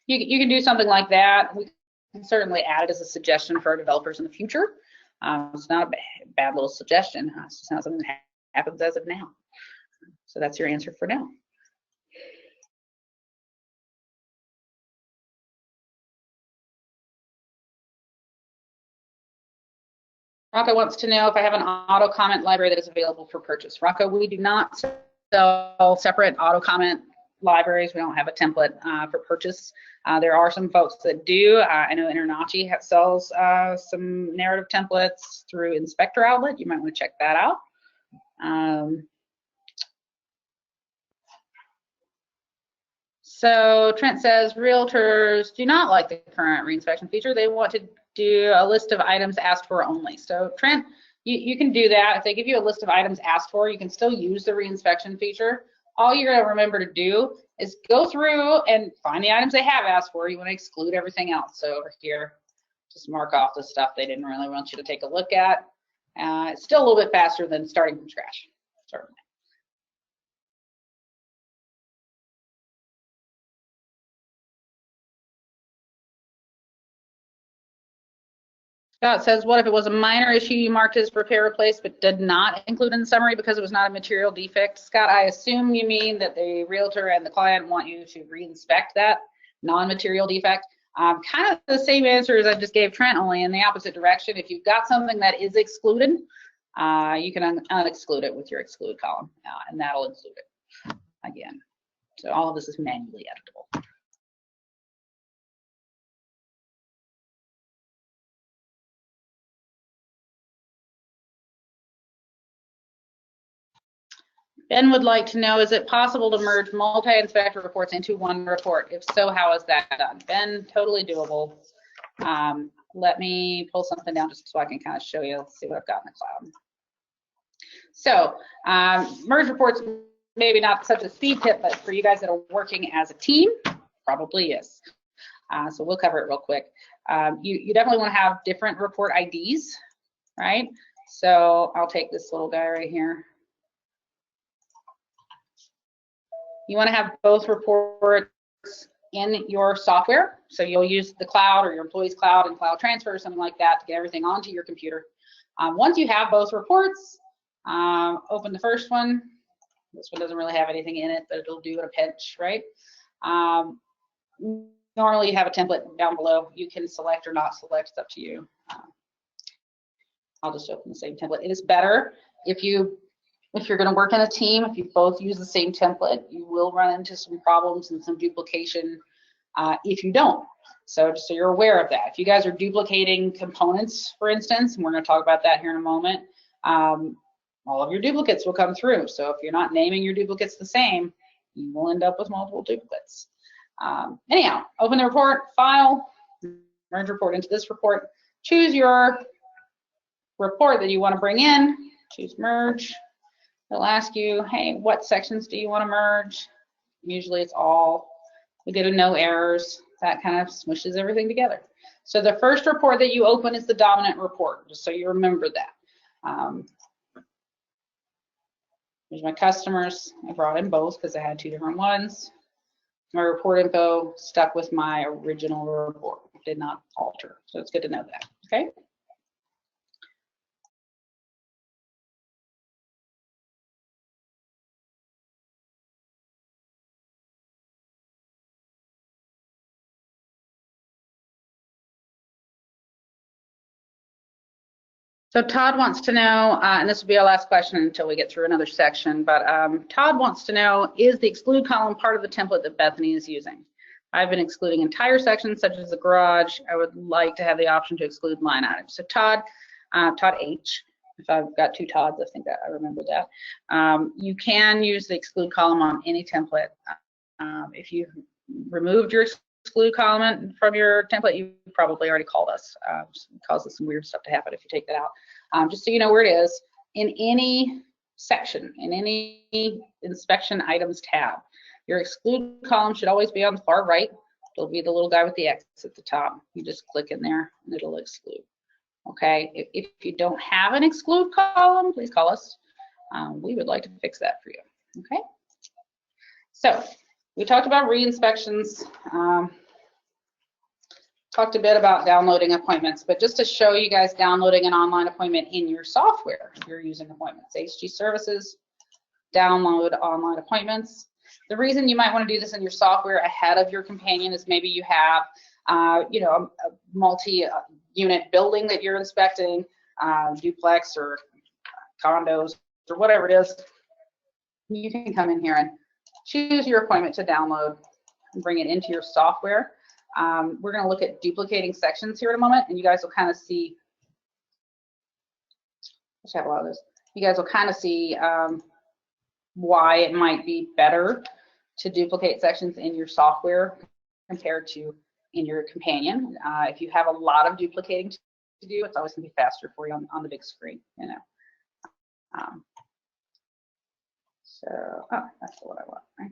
You can do something like that. We can certainly add it as a suggestion for our developers in the future. It's not a bad little suggestion. It's just not something that happens as of now. So that's your answer for now. Rocco wants to know if I have an auto comment library that is available for purchase. Rocco, we do not sell separate auto comment libraries. We don't have a template for purchase. There are some folks that do. I know InterNACHI sells some narrative templates through Inspector Outlet. You might want to check that out. So Trent says realtors do not like the current reinspection feature. They want to do a list of items asked for only. So Trent, you can do that. If they give you a list of items asked for, you can still use the reinspection feature. All you're gonna remember to do is go through and find the items they have asked for. You wanna exclude everything else. So over here, just mark off the stuff they didn't really want you to take a look at. It's still a little bit faster than starting from scratch, certainly. Scott says, what if it was a minor issue you marked as repair replace but did not include in the summary because it was not a material defect? Scott, I assume you mean that the realtor and the client want you to reinspect that non-material defect. Kind of the same answer as I just gave Trent, only in the opposite direction. If you've got something that is excluded, you can unexclude it with your exclude column, and that'll include it again. So all of this is manually editable. Ben would like to know, is it possible to merge multi-inspector reports into one report? If so, how is that done? Ben, totally doable. Let me pull something down just so I can kind of show you. Let's see what I've got in the cloud. So merge reports maybe not such a speed tip, but for you guys that are working as a team, probably is. So we'll cover it real quick. You definitely want to have different report IDs, right? So I'll take this little guy right here. You want to have both reports in your software. So you'll use the cloud or your employee's cloud and cloud transfer or something like that to get everything onto your computer. Once you have both reports, open the first one. This one doesn't really have anything in it, but it'll do at a pinch, right? Normally you have a template down below. You can select or not select, it's up to you. I'll just open the same template. It is better if you're going to work in a team, if you both use the same template, you will run into some problems and some duplication if you don't. So just so you're aware of that. If you guys are duplicating components, for instance, and we're going to talk about that here in a moment, all of your duplicates will come through. So if you're not naming your duplicates the same, you will end up with multiple duplicates. Anyhow, open the report, file, merge report into this report, choose your report that you want to bring in, choose merge. It'll ask you, hey, what sections do you want to merge? Usually it's all. We get a no errors. That kind of smushes everything together. So the first report that you open is the dominant report, just so you remember that. Here's my customers. I brought in both because I had two different ones. My report info stuck with my original report, did not alter. So it's good to know that, okay? So Todd wants to know, and this will be our last question until we get through another section, but Todd wants to know, is the exclude column part of the template that Bethany is using? I've been excluding entire sections such as the garage. I would like to have the option to exclude line items. So Todd H, if I've got two Todds, I think I remember that. You can use the exclude column on any template. If you removed your exclude column from your template, you probably already called us. It causes some weird stuff to happen if you take that out. Just so you know where it is, in any section, in any inspection items tab, your exclude column should always be on the far right. It'll be the little guy with the X at the top. You just click in there and it'll exclude. Okay, if you don't have an exclude column, please call us. We would like to fix that for you. Okay, so we talked about re-inspections, talked a bit about downloading appointments, but just to show you guys downloading an online appointment in your software, if you're using appointments, HG Services, download online appointments. The reason you might want to do this in your software ahead of your companion is maybe you have, you know, a multi-unit building that you're inspecting, duplex or condos or whatever it is. You can come in here and choose your appointment to download and bring it into your software. We're going to look at duplicating sections here in a moment, and you guys will kind of see. Let's have a lot of this. You guys will kind of see why it might be better to duplicate sections in your software compared to in your companion. If you have a lot of duplicating to do, it's always going to be faster for you on the big screen, you know. So, oh, that's the one I want, right?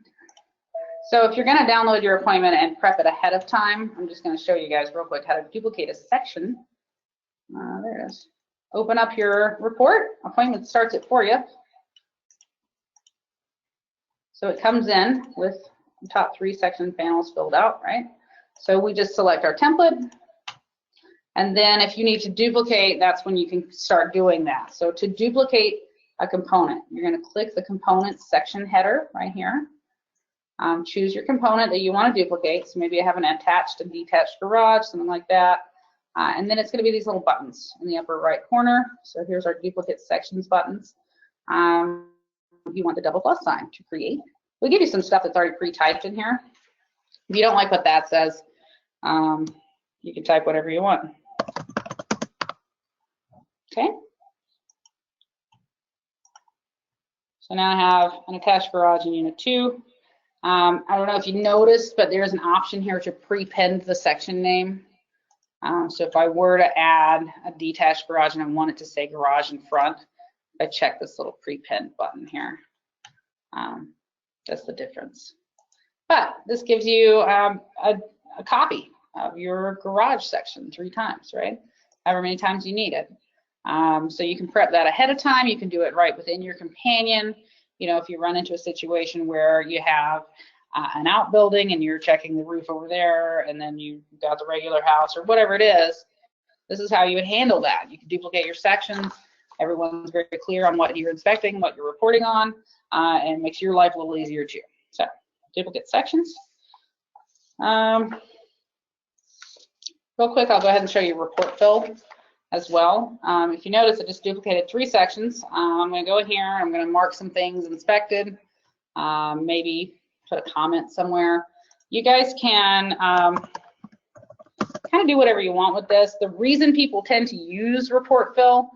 So if you're going to download your appointment and prep it ahead of time, I'm just going to show you guys real quick how to duplicate a section. There it is. Open up your report. Appointment starts it for you. So it comes in with the top 3 section panels filled out, right? So we just select our template. And then if you need to duplicate, that's when you can start doing that. So to duplicate a component, you're going to click the component section header right here. Choose your component that you want to duplicate. So maybe I have an attached and detached garage, something like that. And then it's going to be these little buttons in the upper right corner. So here's our duplicate sections buttons. You want the double plus sign to create. We'll give you some stuff that's already pre-typed in here. If you don't like what that says, you can type whatever you want. Okay. So now I have an attached garage in unit 2. I don't know if you noticed, but there's an option here to prepend the section name. So if I were to add a detached garage and I want it to say garage in front, I check this little prepend button here. That's the difference. But this gives you a copy of your garage section 3 times, right? However many times you need it. So you can prep that ahead of time. You can do it right within your companion. You know, if you run into a situation where you have an outbuilding and you're checking the roof over there, and then you've got the regular house or whatever it is, this is how you would handle that. You can duplicate your sections. Everyone's very clear on what you're inspecting, what you're reporting on, and makes your life a little easier too. So duplicate sections. Real quick, I'll go ahead and show you report fill as well. If you notice, I just duplicated 3 sections. I'm going to go in here. I'm going to mark some things inspected. Maybe put a comment somewhere. You guys can kind of do whatever you want with this. The reason people tend to use report fill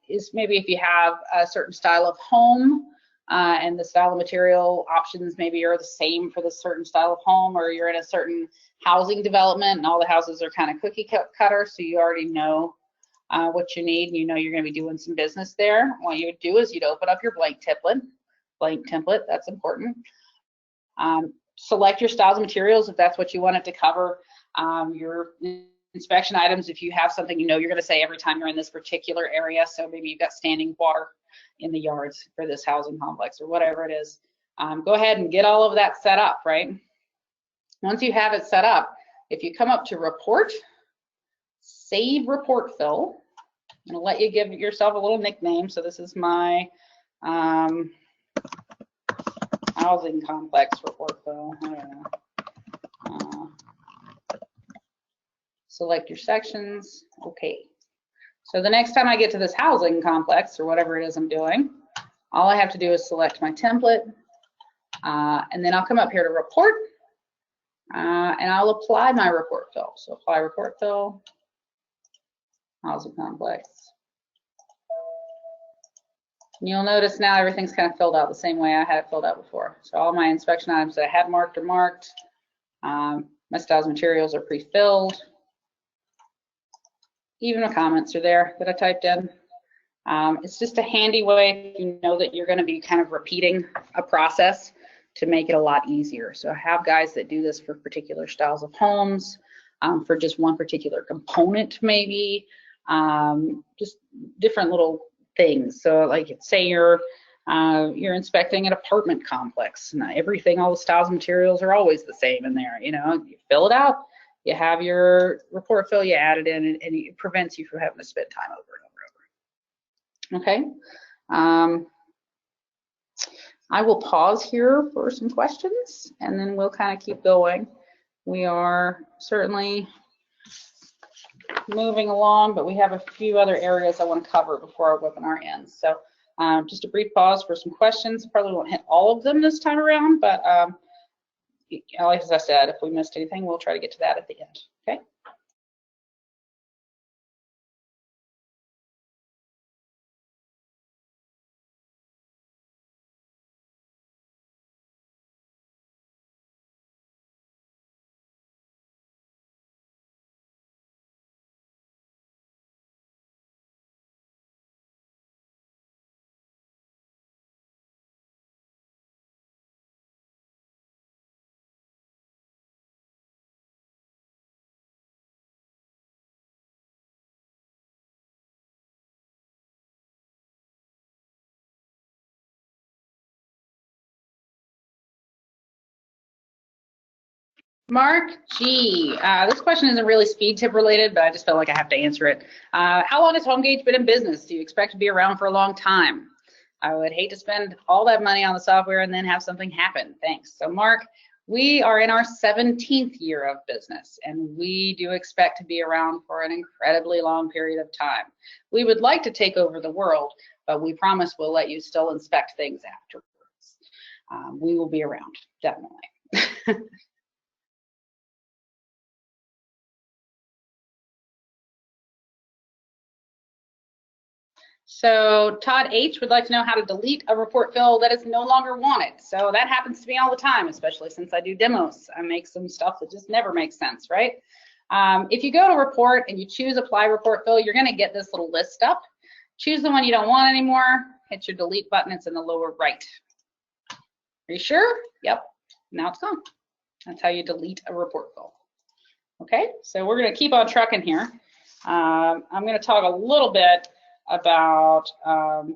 is maybe if you have a certain style of home and the style of material options maybe are the same for the certain style of home, or you're in a certain housing development and all the houses are kind of cookie cutter, so you already know what you need and you know you're going to be doing some business there. What you would do is you'd open up your blank template, that's important. Select your styles of materials if that's what you want it to cover. Your inspection items, if you have something you know you're going to say every time you're in this particular area, so maybe you've got standing water in the yards for this housing complex or whatever it is, go ahead and get all of that set up, right? Once you have it set up, if you come up to report, save report fill, I'm going to let you give yourself a little nickname. So this is my housing complex report fill. I don't know. Select your sections. Okay. So the next time I get to this housing complex or whatever it is I'm doing, all I have to do is select my template, and then I'll come up here to report, and I'll apply my report fill. So apply report fill, housing complex. And you'll notice now everything's kind of filled out the same way I had it filled out before. So all my inspection items that I had marked are marked. My styles and materials are pre-filled. Even the comments are there that I typed in. It's just a handy way if you know that you're going to be kind of repeating a process to make it a lot easier. So I have guys that do this for particular styles of homes, for just one particular component maybe, just different little things. So like say you're inspecting an apartment complex. Not everything, all the styles and materials are always the same in there. You know, you fill it out, you have your report fill, you add it in, and it prevents you from having to spend time over and over and over. Okay. I will pause here for some questions, and then we'll kind of keep going. We are certainly moving along, but we have a few other areas I want to cover before our webinar ends. So just a brief pause for some questions. Probably won't hit all of them this time around, but like as I said, if we missed anything, we'll try to get to that at the end. Okay. Mark G, this question isn't really speed tip related, but I just feel like I have to answer it. How long has HomeGauge been in business? Do you expect to be around for a long time? I would hate to spend all that money on the software and then have something happen. Thanks. So Mark, we are in our 17th year of business, and we do expect to be around for an incredibly long period of time. We would like to take over the world, but we promise we'll let you still inspect things afterwards. We will be around, definitely. So Todd H would like to know how to delete a report fill that is no longer wanted. So that happens to me all the time, especially since I do demos. I make some stuff that just never makes sense, right? If you go to report and you choose apply report fill, you're gonna get this little list up. Choose the one you don't want anymore, hit your delete button, it's in the lower right. Are you sure? Yep, now it's gone. That's how you delete a report call. Okay, so we're gonna keep on trucking here. I'm gonna talk a little bit about our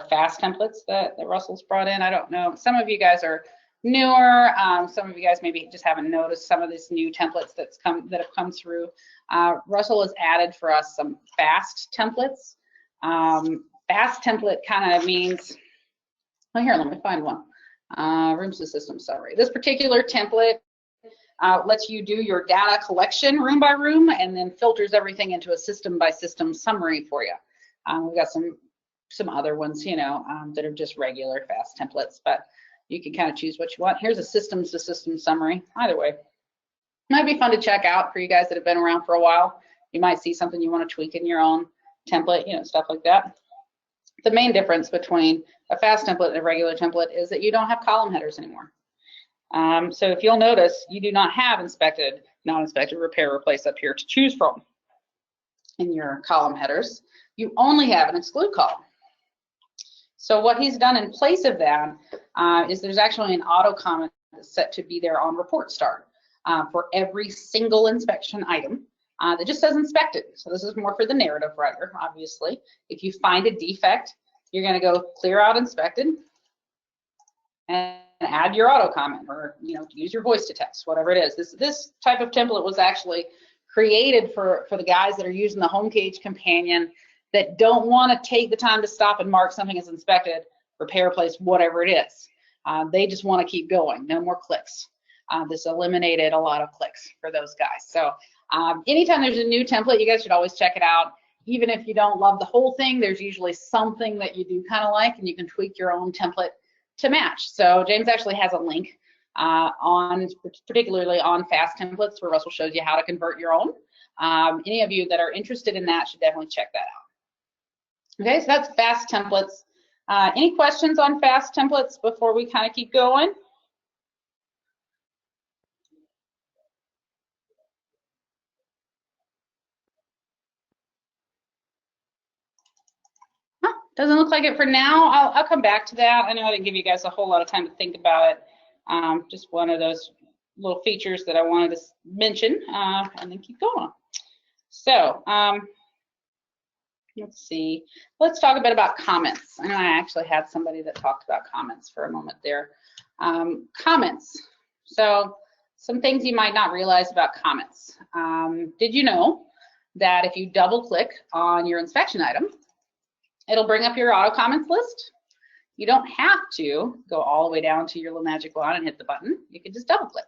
fast templates that Russell's brought in. I don't know, some of you guys are newer, some of you guys maybe just haven't noticed some of these new templates that have come through. Russell has added for us some fast templates. Fast template kind of means, well, here, let me find one. Rooms to system summary. This particular template lets you do your data collection room by room and then filters everything into a system by system summary for you. We've got some other ones, you know, that are just regular fast templates, but you can kind of choose what you want. Here's a systems to system summary. Either way, might be fun to check out for you guys that have been around for a while. You might see something you want to tweak in your own template, you know, stuff like that. The main difference between a fast template and a regular template is that you don't have column headers anymore. So if you'll notice, you do not have inspected, non-inspected, repair, replace up here to choose from in your column headers. You only have an exclude column. So what he's done in place of that is there's actually an auto comment that's set to be there on report start for every single inspection item that just says inspected. So this is more for the narrative writer, obviously. If you find a defect, you're going to go clear out inspected and add your auto comment, or you know, use your voice to text, whatever it is. This type of template was actually created for the guys that are using the HomeGauge companion that don't want to take the time to stop and mark something as inspected, repair, replace, whatever it is. They just want to keep going, no more clicks. This eliminated a lot of clicks for those guys. So anytime there's a new template, you guys should always check it out. Even if you don't love the whole thing, there's usually something that you do kind of like, and you can tweak your own template to match. So James actually has a link particularly on fast templates, where Russell shows you how to convert your own. Any of you that are interested in that should definitely check that out. Okay, so that's fast templates. Any questions on fast templates before we kind of keep going? Doesn't look like it for now. I'll come back to that. I know I didn't give you guys a whole lot of time to think about it. Just one of those little features that I wanted to mention and then keep going. So let's see. Let's talk a bit about comments. I know I actually had somebody that talked about comments for a moment there. Comments. So some things you might not realize about comments. Did you know that if you double click on your inspection item, it'll bring up your auto comments list? You don't have to go all the way down to your little magic wand and hit the button. You can just double click.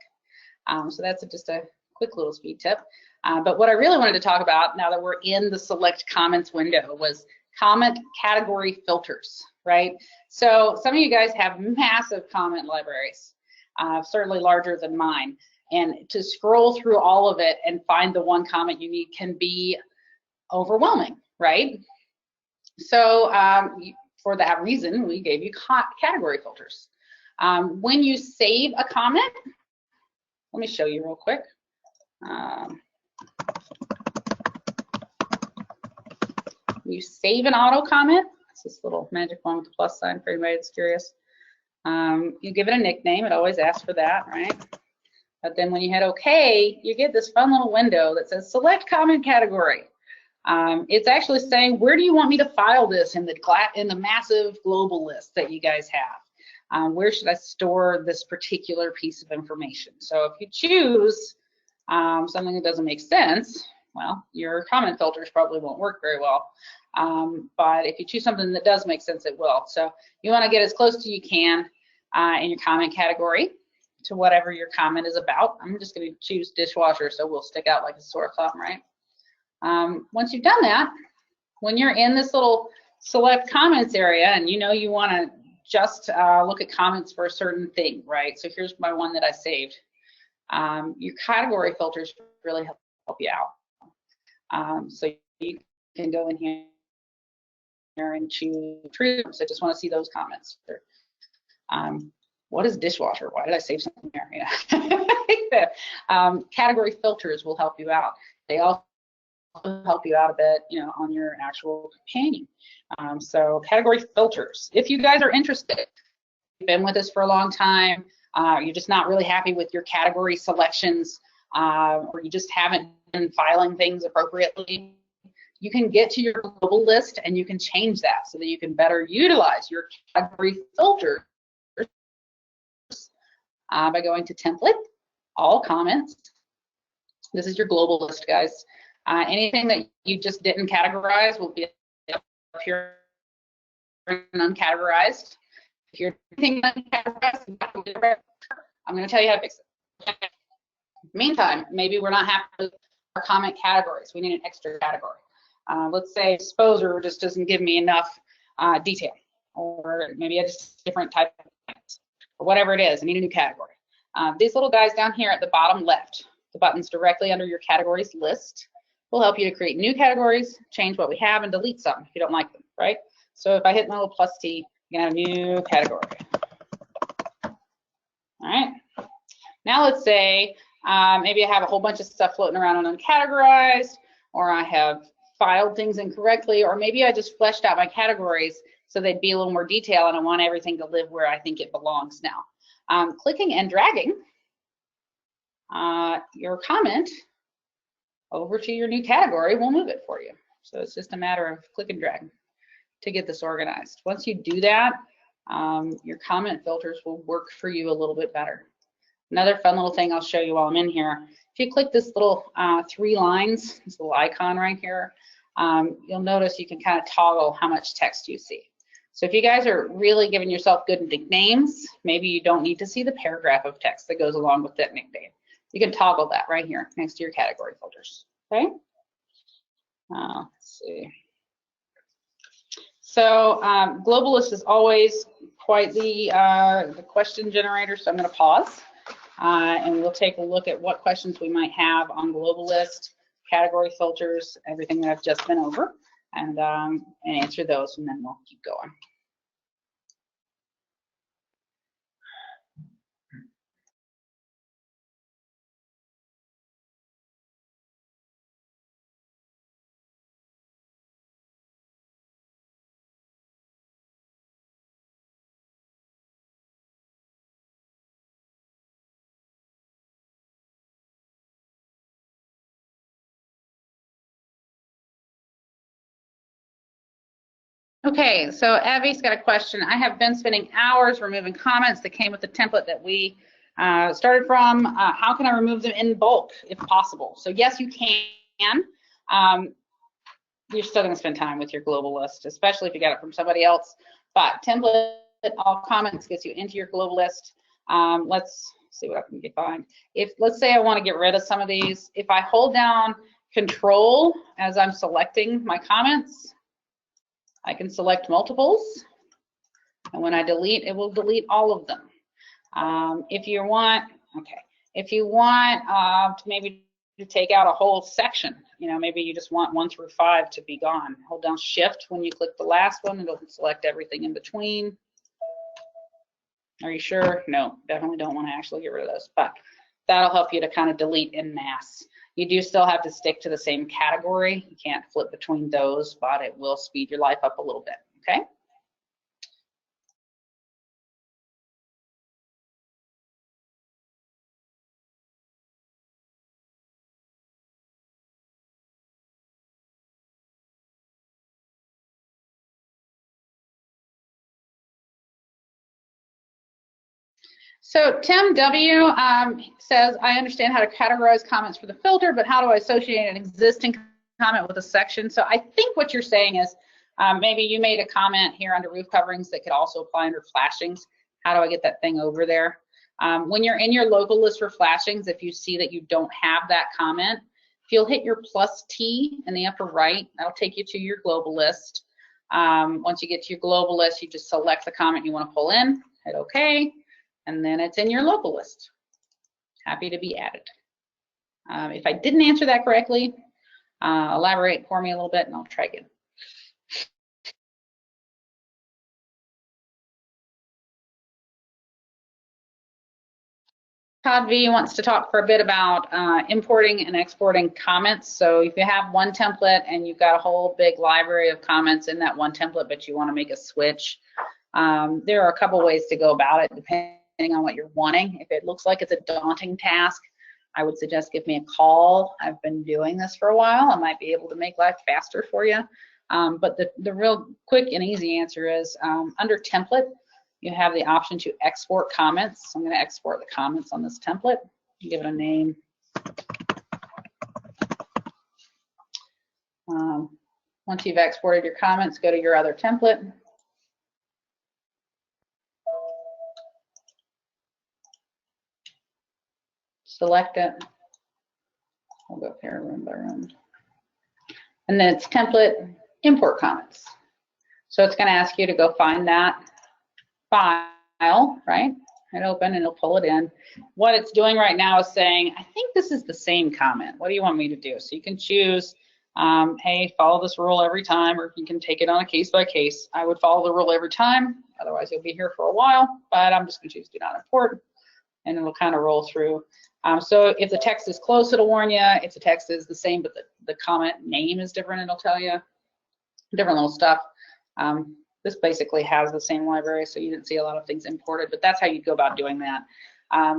So that's just a quick little speed tip. But what I really wanted to talk about now that we're in the select comments window was comment category filters, right? So some of you guys have massive comment libraries, certainly larger than mine. And to scroll through all of it and find the one comment you need can be overwhelming, right? So for that reason, we gave you category filters. When you save a comment, let me show you real quick. You save an auto comment. It's this little magic one with the plus sign for anybody that's curious. You give it a nickname. It always asks for that, right? But then when you hit OK, you get this fun little window that says select comment category. It's actually saying, where do you want me to file this in the massive global list that you guys have? Where should I store this particular piece of information? So if you choose something that doesn't make sense, well, your comment filters probably won't work very well. But if you choose something that does make sense, it will. So you want to get as close as you can in your comment category to whatever your comment is about. I'm just going to choose dishwasher, so we'll stick out like a sore thumb, right? Once you've done that, when you're in this little select comments area and you know you want to just look at comments for a certain thing, right? So here's my one that I saved. Your category filters really help you out. So you can go in here and choose troops. I just want to see those comments. What is dishwasher? Why did I save something there? Yeah. Category filters will help you out. They also help you out a bit, you know, on your actual companion. So category filters. If you guys are interested been with us for a long time, you're just not really happy with your category selections, or you just haven't been filing things appropriately, you can get to your global list and you can change that so that you can better utilize your category filters by going to Template, All Comments. This is your global list, guys. Anything that you just didn't categorize will be up here and uncategorized. If you're anything uncategorized, I'm going to tell you how to fix it. Meantime, maybe we're not happy with our comment categories. We need an extra category. Let's say exposure just doesn't give me enough detail, or maybe a just different type of comments, or whatever it is. I need a new category. These little guys down here at the bottom left, the buttons directly under your categories list, will help you to create new categories, change what we have, and delete some if you don't like them, right? So if I hit my little plus T, you can have a new category. All right. Now let's say maybe I have a whole bunch of stuff floating around and uncategorized, or I have filed things incorrectly, or maybe I just fleshed out my categories so they'd be a little more detailed and I want everything to live where I think it belongs now. Clicking and dragging your comment over to your new category will move it for you. So it's just a matter of click and drag to get this organized. Once you do that, your comment filters will work for you a little bit better. Another fun little thing I'll show you while I'm in here, if you click this little 3 lines, this little icon right here, you'll notice you can kind of toggle how much text you see. So if you guys are really giving yourself good nicknames, maybe you don't need to see the paragraph of text that goes along with that nickname. You can toggle that right here next to your category filters, okay? Let's see. So global list is always quite the question generator, so I'm gonna pause and we'll take a look at what questions we might have on global list, category filters, everything that I've just been over, and answer those, and then we'll keep going. Okay, so Abby's got a question. I have been spending hours removing comments that came with the template that we started from. How can I remove them in bulk if possible? So yes, you can. You're still going to spend time with your global list, especially if you got it from somebody else. But Template All Comments gets you into your global list. Let's see what I can find. If let's say I want to get rid of some of these, if I hold down Control as I'm selecting my comments, I can select multiples, and when I delete, it will delete all of them. If you want, if you want to maybe to take out a whole section, maybe you just want 1 through 5 to be gone. Hold down Shift when you click the last one, it'll select everything in between. Are you sure? No, definitely don't want to actually get rid of those, but that'll help you to kind of delete en masse. You do still have to stick to the same category. You can't flip between those, but it will speed your life up a little bit, okay? So Tim W. Says, I understand how to categorize comments for the filter, but how do I associate an existing comment with a section? So I think what you're saying is maybe you made a comment here under roof coverings that could also apply under flashings. How do I get that thing over there? When you're in your local list for flashings, if you see that you don't have that comment, if you'll hit your plus T in the upper right, that'll take you to your global list. Once you get to your global list, you just select the comment you want to pull in, hit OK, and then it's in your local list. Happy to be added. If I didn't answer that correctly, elaborate for me a little bit and I'll try again. Todd V wants to talk for a bit about importing and exporting comments. So if you have one template and you've got a whole big library of comments in that one template, but you want to make a switch, There are a couple ways to go about it depending on what you're wanting. If it looks like it's a daunting task, I would suggest give me a call. I've been doing this for a while. I might be able to make life faster for you. But the real quick and easy answer is under template, you have the option to export comments. So I'm going to export the comments on this template, give it a name. Once you've exported your comments, go to your other template. Select it. We'll go here room by room. And then it's template, import comments. So it's going to ask you to go find that file, right? And open, and it'll pull it in. What it's doing right now is saying, I think this is the same comment. What do you want me to do? So you can choose, hey, follow this rule every time, or you can take it on a case by case. I would follow the rule every time, otherwise you'll be here for a while, but I'm just going to choose do not import, and it'll kind of roll through. So if the text is close, it'll warn you. If the text is the same, but the comment name is different, it'll tell you different little stuff. This basically has the same library, so you didn't see a lot of things imported, but that's how you'd go about doing that.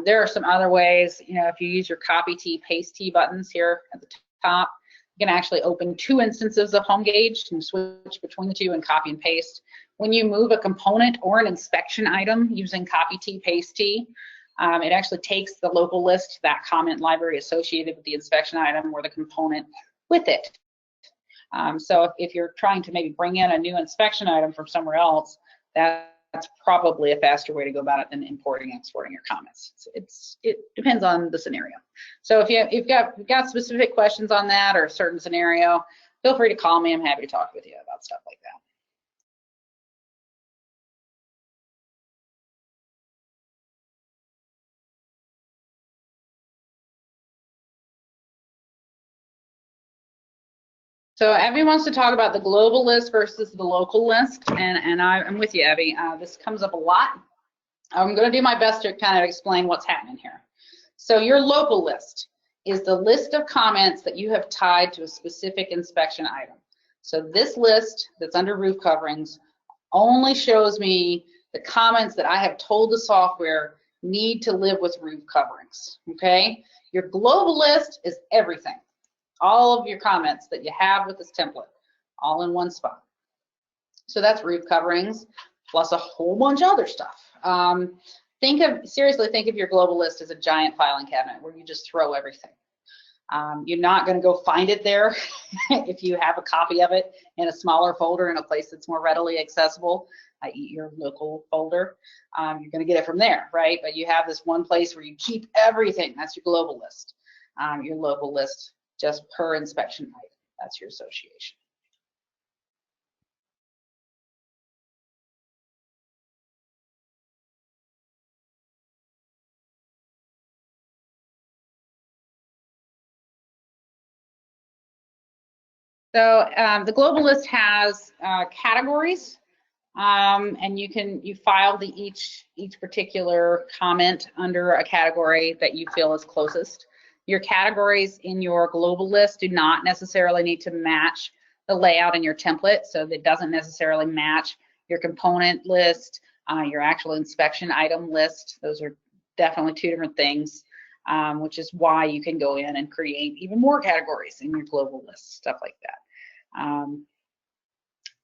There are some other ways. You know, if you use your copy T, paste T buttons here at the top, you can actually open 2 instances of HomeGauge and switch between the 2 and copy and paste. When you move a component or an inspection item using copy T, paste T, it actually takes the local list, that comment library associated with the inspection item or the component with it. So if you're trying to maybe bring in a new inspection item from somewhere else, that's probably a faster way to go about it than importing and exporting your comments. It depends on the scenario. So if you've got specific questions on that or a certain scenario, feel free to call me. I'm happy to talk with you about stuff like that. So Abby wants to talk about the global list versus the local list, and I'm with you, Abby. This comes up a lot. I'm going to do my best to kind of explain what's happening here. So your local list is the list of comments that you have tied to a specific inspection item. So this list that's under roof coverings only shows me the comments that I have told the software need to live with roof coverings, okay? Your global list is everything. All of your comments that you have with this template, all in one spot. So that's roof coverings, plus a whole bunch of other stuff. Seriously think of your global list as a giant filing cabinet where you just throw everything. You're not going to go find it there if you have a copy of it in a smaller folder in a place that's more readily accessible, i.e. your local folder. You're going to get it from there, right? But you have this one place where you keep everything. That's your global list. Your local list, just per inspection item. That's your association. So the global list has categories, and you file each particular comment under a category that you feel is closest. Your categories in your global list do not necessarily need to match the layout in your template, so that doesn't necessarily match your component list, your actual inspection item list. Those are definitely 2 different things, which is why you can go in and create even more categories in your global list, stuff like that.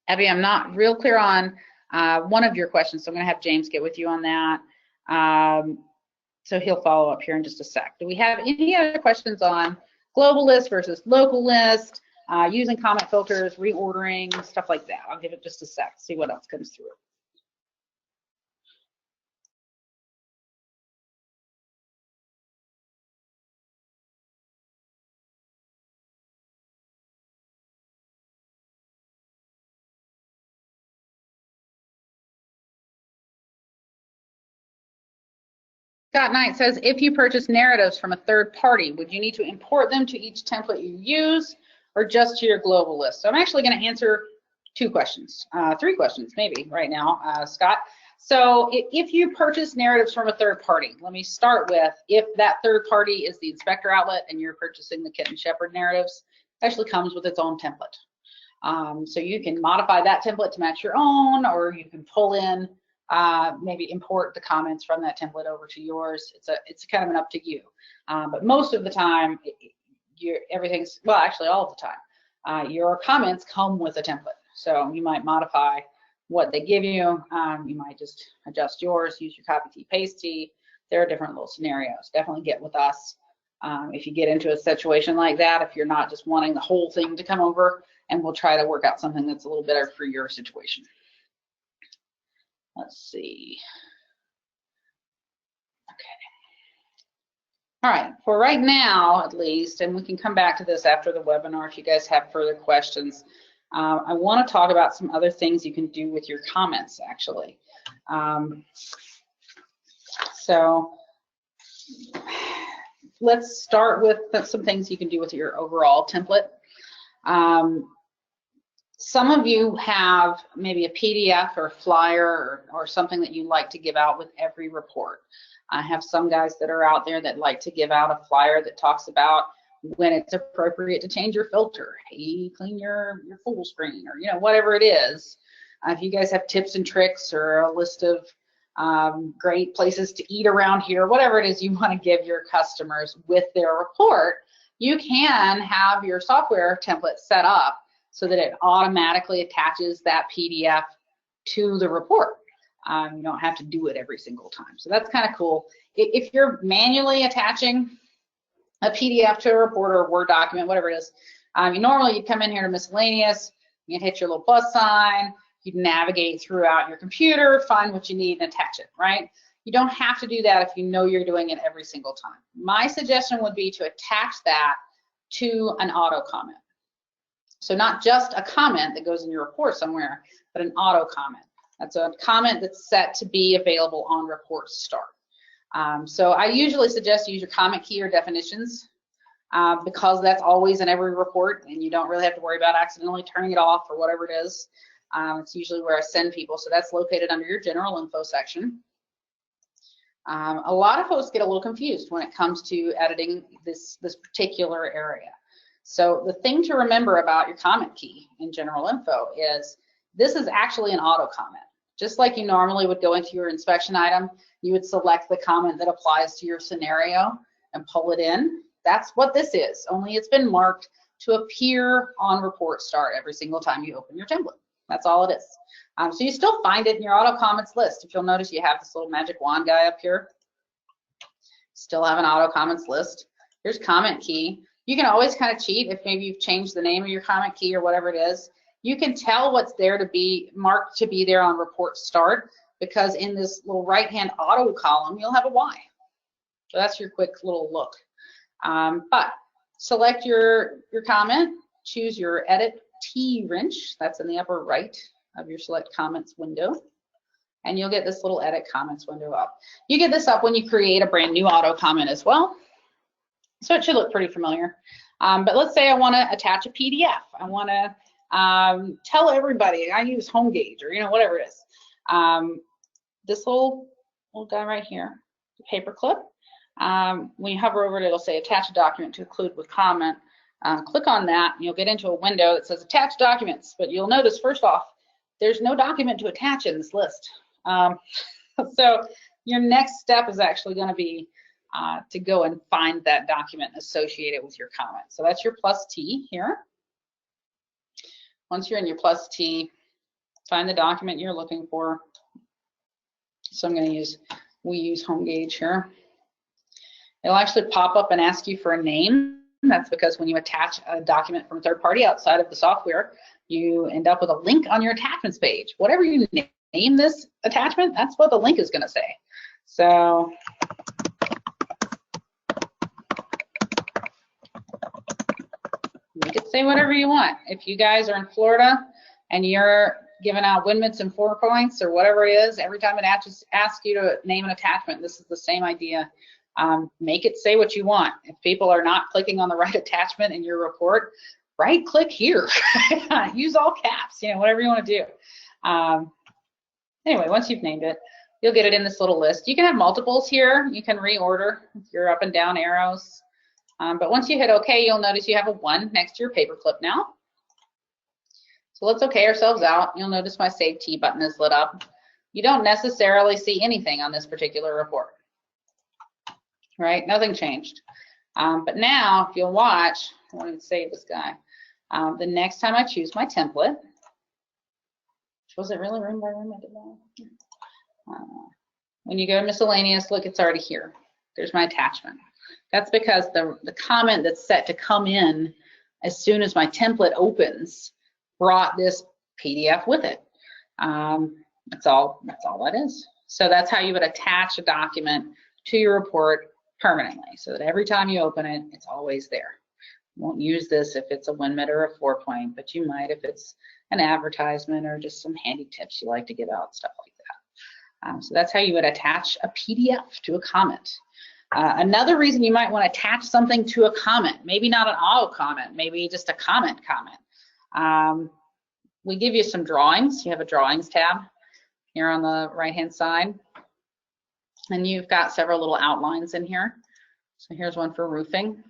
Abby, I'm not real clear on one of your questions, so I'm going to have James get with you on that. So he'll follow up here in just a sec. Do we have any other questions on global list versus local list, using comment filters, reordering, stuff like that? I'll give it just a sec, see what else comes through. Scott Knight says, if you purchase narratives from a third party, would you need to import them to each template you use or just to your global list? So I'm actually going to answer 2 questions, 3 questions maybe right now, Scott. So if you purchase narratives from a third party, let me start with, if that third party is the inspector outlet and you're purchasing the Kit and Shepherd narratives, it actually comes with its own template. So you can modify that template to match your own, or you can pull in, maybe import the comments from that template over to yours. It's kind of an up to you. But most of the time, everything's, well, actually all of the time, your comments come with a template. So you might modify what they give you. You might just adjust yours, use your copy T, paste T. There are different little scenarios. Definitely get with us if you get into a situation like that, if you're not just wanting the whole thing to come over, and we'll try to work out something that's a little better for your situation. Let's see. Okay. All right, for right now at least, and we can come back to this after the webinar if you guys have further questions. I want to talk about some other things you can do with your comments, actually. So let's start with some things you can do with your overall template. Some of you have maybe a PDF or a flyer or something that you like to give out with every report. I have some guys that are out there that like to give out a flyer that talks about when it's appropriate to change your filter, hey, clean your full screen, or whatever it is. If you guys have tips and tricks or a list of great places to eat around here, whatever it is you want to give your customers with their report, you can have your software template set up so that it automatically attaches that PDF to the report. You don't have to do it every single time. So that's kind of cool. If you're manually attaching a PDF to a report or a Word document, whatever it is, normally you'd come in here to miscellaneous, you'd hit your little plus sign, you'd navigate throughout your computer, find what you need and attach it, right? You don't have to do that if you know you're doing it every single time. My suggestion would be to attach that to an auto comment. So not just a comment that goes in your report somewhere, but an auto comment. That's a comment that's set to be available on report start. So I usually suggest you use your comment key or definitions because that's always in every report and you don't really have to worry about accidentally turning it off or whatever it is. It's usually where I send people, so that's located under your general info section. A lot of folks get a little confused when it comes to editing this particular area. So the thing to remember about your comment key in general info is this is actually an auto comment. Just like you normally would go into your inspection item, you would select the comment that applies to your scenario and pull it in. That's what this is, only it's been marked to appear on report start every single time you open your template. That's all it is. So you still find it in your auto comments list. If you'll notice, you have this little magic wand guy up here. Still have an auto comments list. Here's comment key. You can always kind of cheat if maybe you've changed the name of your comment key or whatever it is. You can tell what's there to be marked to be there on report start because in this little right-hand auto column, you'll have a Y. So that's your quick little look. But select your comment, choose your edit T wrench, that's in the upper right of your select comments window, and you'll get this little edit comments window up. You get this up when you create a brand new auto comment as well. So it should look pretty familiar. But let's say I want to attach a PDF. I want to tell everybody I use HomeGauge or whatever it is. This little guy right here, the paper clip. When you hover over it, it'll say attach a document to include with comment. Click on that and you'll get into a window that says attach documents. But you'll notice first off, there's no document to attach in this list. So your next step is actually going to be to go and find that document associated with your comment. So that's your plus T here. Once you're in your plus T, find the document you're looking for. So I'm going to use, we use HomeGauge here. It'll actually pop up and ask you for a name. That's because when you attach a document from a third party outside of the software, you end up with a link on your attachments page. Whatever you name this attachment, that's what the link is going to say. So you can say whatever you want. If you guys are in Florida and you're giving out win mitts and 4 points or whatever it is, every time it asks you to name an attachment, this is the same idea. Make it say what you want. If people are not clicking on the right attachment in your report, right click here. Use all caps, whatever you want to do. Anyway, once you've named it, you'll get it in this little list. You can have multiples here. You can reorder your up and down arrows. But once you hit OK, you'll notice you have a 1 next to your paperclip now. So let's okay ourselves out. You'll notice my Save T button is lit up. You don't necessarily see anything on this particular report, right? Nothing changed. But now, if you'll watch, I want to save this guy. The next time I choose my template, was it really room by room? I did that. When you go to miscellaneous, look, it's already here. There's my attachment. That's because the comment that's set to come in as soon as my template opens brought this PDF with it. That's all that is. So that's how you would attach a document to your report permanently, so that every time you open it, it's always there. You won't use this if it's a 1-minute or a 4-point, but you might if it's an advertisement or just some handy tips you like to give out, stuff like that. So that's how you would attach a PDF to a comment. Another reason you might want to attach something to a comment, maybe not an auto comment, maybe just a comment. We give you some drawings. You have a drawings tab here on the right-hand side. And you've got several little outlines in here. So here's one for roofing.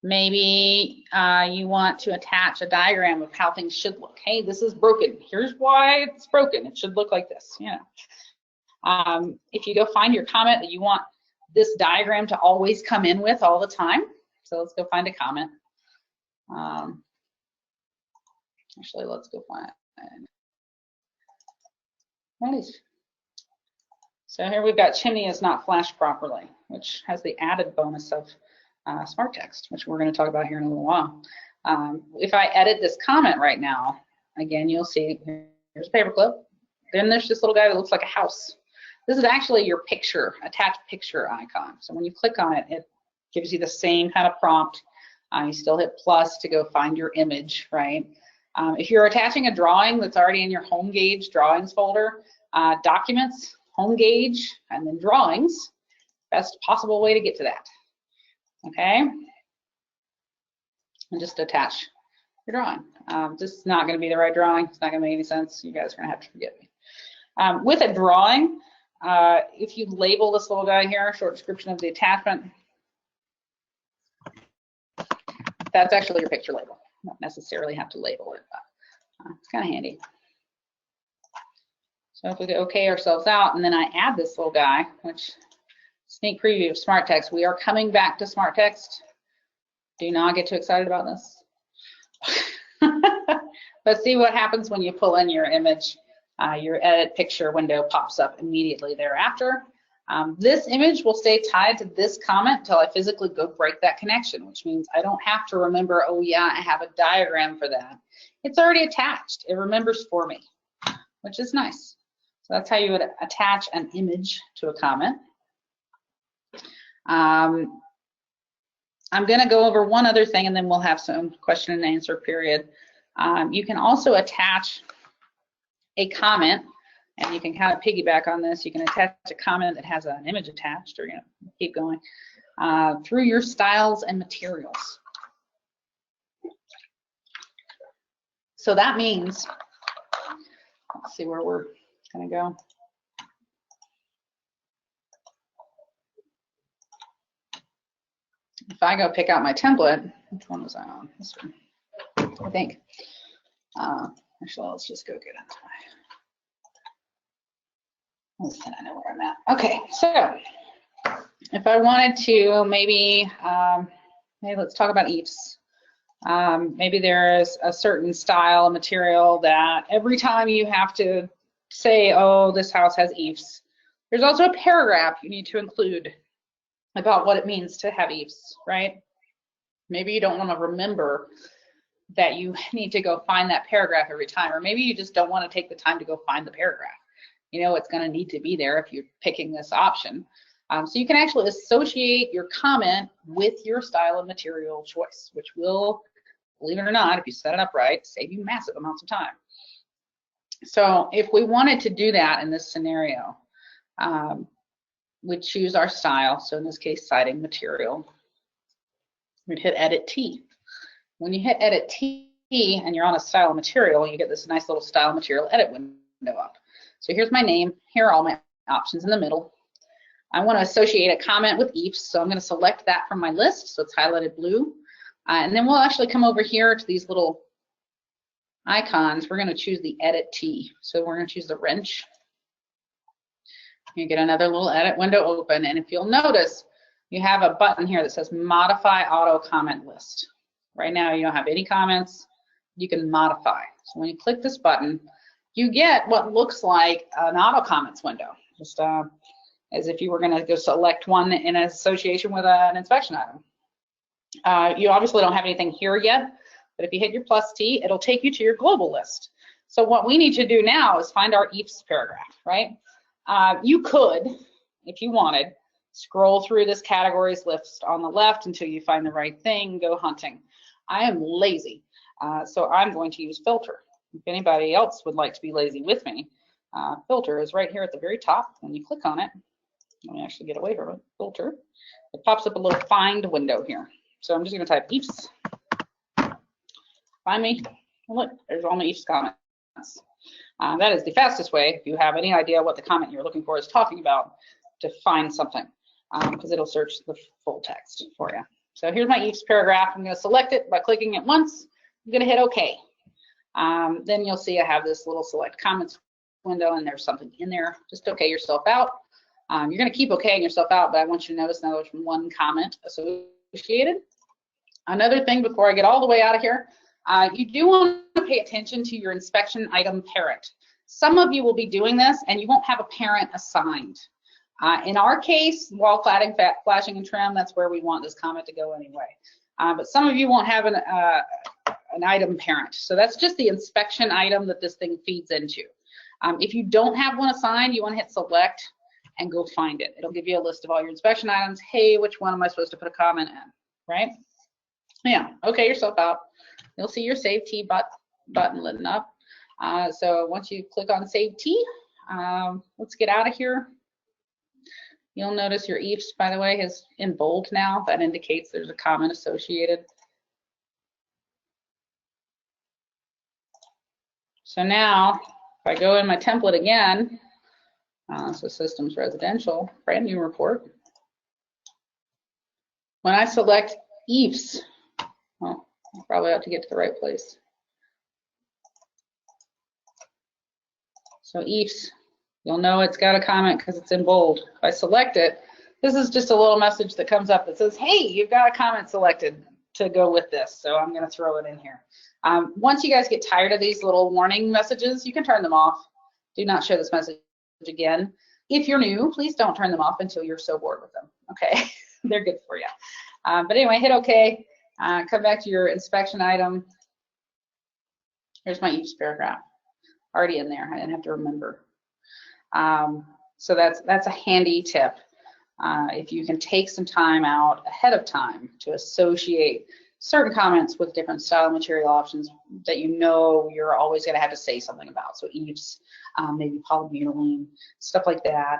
Maybe you want to attach a diagram of how things should look. Hey, this is broken. Here's why it's broken. It should look like this. Yeah. If you go find your comment that you want this diagram to always come in with all the time. So let's go find a comment. Actually, let's go find it. Nice. So here we've got chimney is not flashed properly, which has the added bonus of smart text, which we're going to talk about here in a little while. If I edit this comment right now, again, you'll see here's a paperclip. Then there's this little guy that looks like a house. This is actually your picture, attached picture icon. So when you click on it, it gives you the same kind of prompt. You still hit plus to go find your image, right? If you're attaching a drawing that's already in your HomeGauge drawings folder, documents, HomeGauge, and then drawings, best possible way to get to that. Okay? And just attach your drawing. This is not going to be the right drawing. It's not going to make any sense. You guys are going to have to forgive me. With a drawing, if you label this little guy here, short description of the attachment, that's actually your picture label. You don't necessarily have to label it, but it's kind of handy. So if we go okay ourselves out, and then I add this little guy, which sneak preview of smart text. We are coming back to smart text. Do not get too excited about this. But see what happens when you pull in your image. Your edit picture window pops up immediately thereafter. This image will stay tied to this comment until I physically go break that connection, which means I don't have to remember, oh yeah, I have a diagram for that. It's already attached. It remembers for me, which is nice. So that's how you would attach an image to a comment. I'm going to go over one other thing, and then we'll have some question and answer period. You can also attach a comment, and you can kind of piggyback on this. You can attach a comment that has an image attached, or keep going, through your styles and materials. So that means, let's see where we're going to go. If I go pick out my template, which one was I on? This one, I think. Actually, let's just go get into my, let's see, I know where I'm at. Okay, so if I wanted to maybe, hey, let's talk about EAFs. Maybe there is a certain style material that every time you have to say, oh, this house has EAFs. There's also a paragraph you need to include about what it means to have EAFs, right? Maybe you don't want to remember that you need to go find that paragraph every time, or maybe you just don't want to take the time to go find the paragraph. You know it's going to need to be there if you're picking this option. So you can actually associate your comment with your style and material choice, which will, believe it or not, if you set it up right, save you massive amounts of time. So if we wanted to do that in this scenario, we'd choose our style. So in this case, citing material. We'd hit Edit T. When you hit Edit T and you're on a style material, you get this nice little style material edit window up. So here's my name. Here are all my options in the middle. I want to associate a comment with EAFs, so I'm going to select that from my list, so it's highlighted blue. And then we'll actually come over here to these little icons, we're going to choose the edit T. So we're going to choose the wrench. You get another little edit window open, and if you'll notice, you have a button here that says modify auto comment list. Right now you don't have any comments. You can modify. So when you click this button, you get what looks like an auto comments window, just as if you were going to go select one in association with an inspection item. You obviously don't have anything here yet, but if you hit your plus T, it'll take you to your global list. So what we need to do now is find our EIFS paragraph, right? You could, if you wanted, scroll through this categories list on the left until you find the right thing, go hunting. I am lazy, so I'm going to use filter. If anybody else would like to be lazy with me, filter is right here at the very top. When you click on it, let me actually get away from it, filter, it pops up a little find window here. So I'm just going to type EIFS. Find me. Look, there's all my EIFS comments. That is the fastest way, if you have any idea what the comment you're looking for is talking about, to find something, because it'll search the full text for you. So here's my EIFS paragraph. I'm going to select it by clicking it once. I'm going to hit OK. Then you'll see I have this little select comments window, and there's something in there. Just OK yourself out. You're going to keep OKing yourself out, but I want you to notice now there's one comment associated. Another thing before I get all the way out of here, you do want to pay attention to your inspection item parent. Some of you will be doing this and you won't have a parent assigned. In our case, wall cladding, flashing, and trim, that's where we want this comment to go anyway. But some of you won't have an item parent. So that's just the inspection item that this thing feeds into. If you don't have one assigned, you want to hit select and go find it. It'll give you a list of all your inspection items. Hey, which one am I supposed to put a comment in, right? Yeah, okay yourself out. You'll see your Save T button lit up. So once you click on Save T, let's get out of here. You'll notice your EIFS, by the way, is in bold now. That indicates there's a comment associated. So now, if I go in my template again, so Systems Residential, brand new report. When I select EIFS, well, I probably have to get to the right place. So EIFS, you'll know it's got a comment because it's in bold. If I select it, this is just a little message that comes up that says, hey, you've got a comment selected to go with this. So I'm going to throw it in here. Once you guys get tired of these little warning messages, you can turn them off. Do not share this message again. If you're new, please don't turn them off until you're so bored with them. Okay, they're good for you. But anyway, hit OK. Come back to your inspection item. Here's my EIFS paragraph. Already in there. I didn't have to remember. So that's a handy tip. If you can take some time out ahead of time to associate certain comments with different style material options that you know you're always going to have to say something about. So EIFS, maybe polybutylene, stuff like that.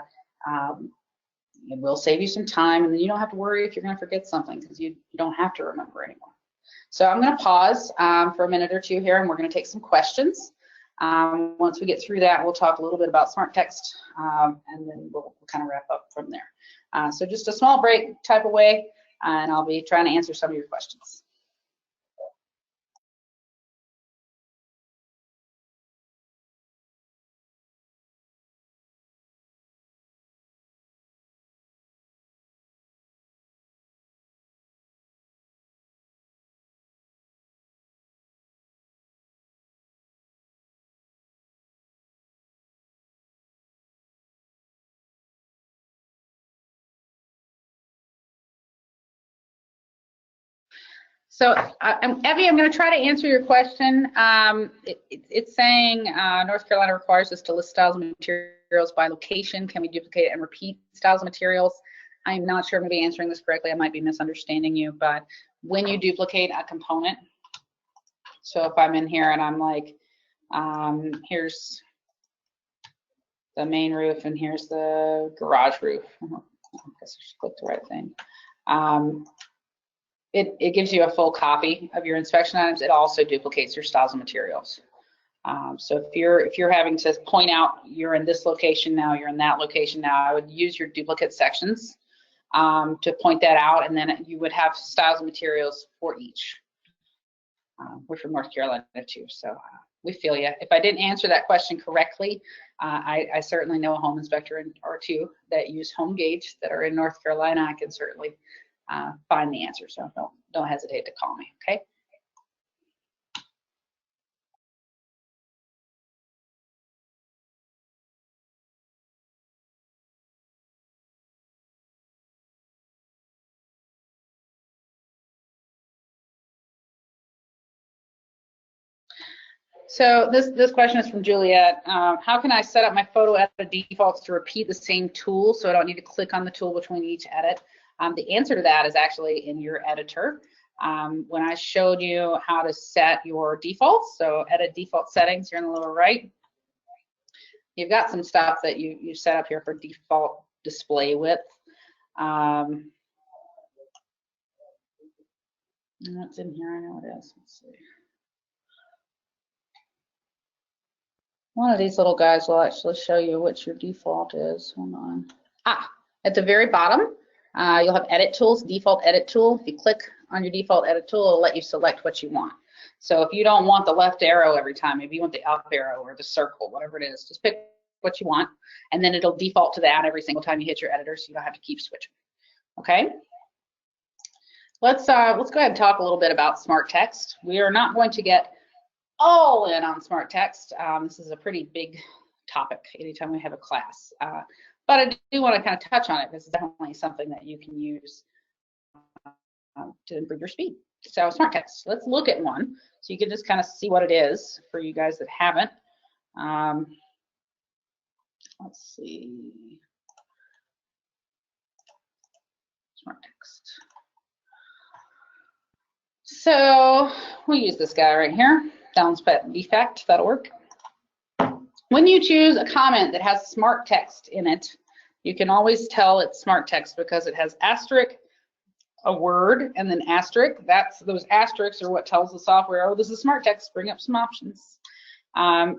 It will save you some time, and then you don't have to worry if you're going to forget something, because you don't have to remember anymore. So I'm going to pause for a minute or two here, and we're going to take some questions. Once we get through that, we'll talk a little bit about smart text, and then we'll kind of wrap up from there. So just a small break type of way, and I'll be trying to answer some of your questions. So, Evie, I'm going to try to answer your question. It's saying North Carolina requires us to list styles of materials by location. Can we duplicate and repeat styles of materials? I'm not sure I'm going to be answering this correctly. I might be misunderstanding you, but when you duplicate a component, so if I'm in here and I'm like, here's the main roof and here's the garage roof. I guess I should click the right thing. It gives you a full copy of your inspection items. It also duplicates your styles of materials. So if you're having to point out you're in this location now, you're in that location now, I would use your duplicate sections to point that out, and then you would have styles of materials for each. We're from North Carolina too, so we feel you. If I didn't answer that question correctly, I certainly know a home inspector or two that use HomeGauge that are in North Carolina. I can certainly find the answer, so don't hesitate to call me, okay? So this question is from Juliet. How can I set up my photo edit defaults to repeat the same tool so I don't need to click on the tool between each edit? The answer to that is actually in your editor. When I showed you how to set your defaults, so edit default settings here in the lower right, you've got some stuff that you set up here for default display width. What's in here? I know it is. Let's see. One of these little guys will actually show you what your default is. Hold on. At the very bottom, you'll have edit tools, default edit tool. If you click on your default edit tool, it'll let you select what you want. So if you don't want the left arrow every time, maybe you want the up arrow or the circle, whatever it is, just pick what you want, and then it'll default to that every single time you hit your editor, so you don't have to keep switching. Okay? Let's go ahead and talk a little bit about smart text. We are not going to get all in on smart text. This is a pretty big topic anytime we have a class. But I do want to kind of touch on it. This is definitely something that you can use to improve your speed. So smart text, let's look at one so you can just kind of see what it is for you guys that haven't. Let's see. Smart text. So we'll use this guy right here. Downspec defect, that'll work. When you choose a comment that has smart text in it, you can always tell it's smart text because it has asterisk, a word, and then asterisk. Those asterisks are what tells the software, oh, this is smart text, bring up some options.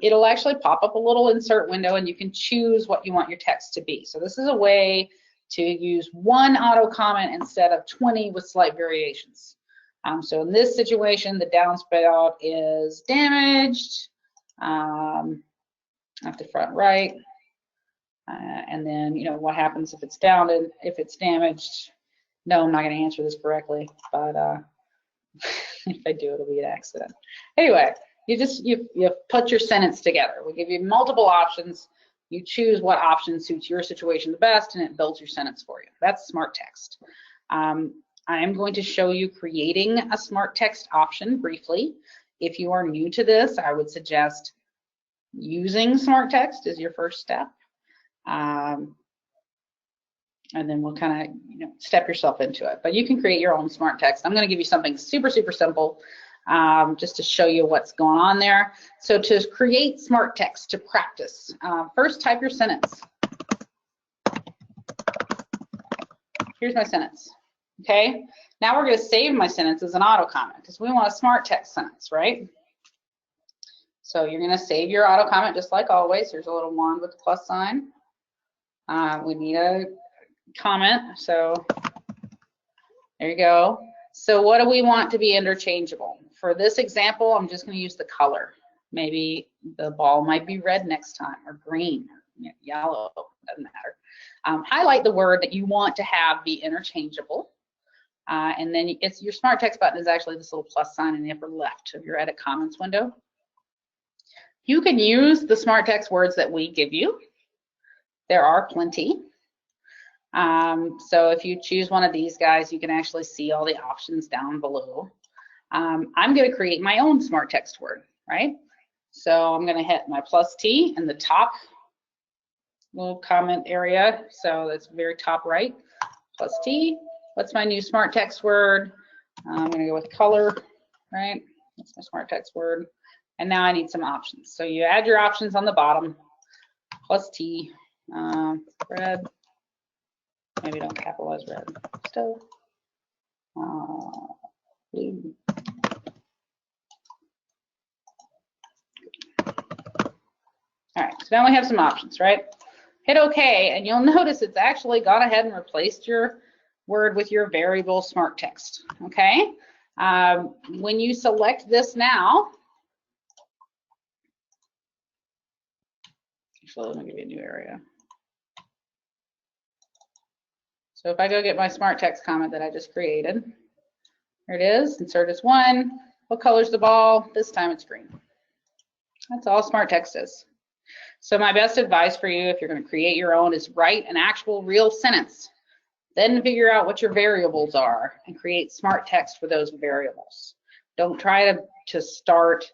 It'll actually pop up a little insert window and you can choose what you want your text to be. So this is a way to use one auto comment instead of 20 with slight variations. So in this situation, the downspout is damaged at the front right. And then, you know, what happens if it's down and if it's damaged? No, I'm not going to answer this correctly, but if I do, it'll be an accident. Anyway, you put your sentence together. We give you multiple options. You choose what option suits your situation the best, and it builds your sentence for you. That's smart text. I am going to show you creating a smart text option briefly. If you are new to this, I would suggest using smart text as your first step. And then we'll kind of, you know, step yourself into it. But you can create your own smart text. I'm going to give you something super, super simple just to show you what's going on there. So to create smart text, to practice, first type your sentence. Here's my sentence. Okay, now we're going to save my sentence as an auto comment because we want a smart text sentence, right? So you're going to save your auto comment just like always. Here's a little wand with a plus sign. We need a comment, so there you go. So what do we want to be interchangeable? For this example, I'm just going to use the color. Maybe the ball might be red next time, or green, yellow, doesn't matter. Highlight the word that you want to have be interchangeable. And then your smart text button is actually this little plus sign in the upper left of your edit comments window. You can use the smart text words that we give you. There are plenty. So if you choose one of these guys, you can actually see all the options down below. I'm going to create my own smart text word, right? So I'm going to hit my plus T in the top little comment area. So that's very top right, plus T. What's my new smart text word? I'm going to go with color, right? That's my smart text word. And now I need some options. So you add your options on the bottom, plus T, red. Maybe don't capitalize red. Still, blue. All right, so now we have some options, right? Hit OK, and you'll notice it's actually gone ahead and replaced your word with your variable smart text, okay? When you select this now, actually, let me give you a new area. So if I go get my smart text comment that I just created, there it is, insert as one. What color's the ball? This time it's green. That's all smart text is. So my best advice for you, if you're going to create your own, is write an actual real sentence. Then figure out what your variables are and create smart text for those variables. Don't try to start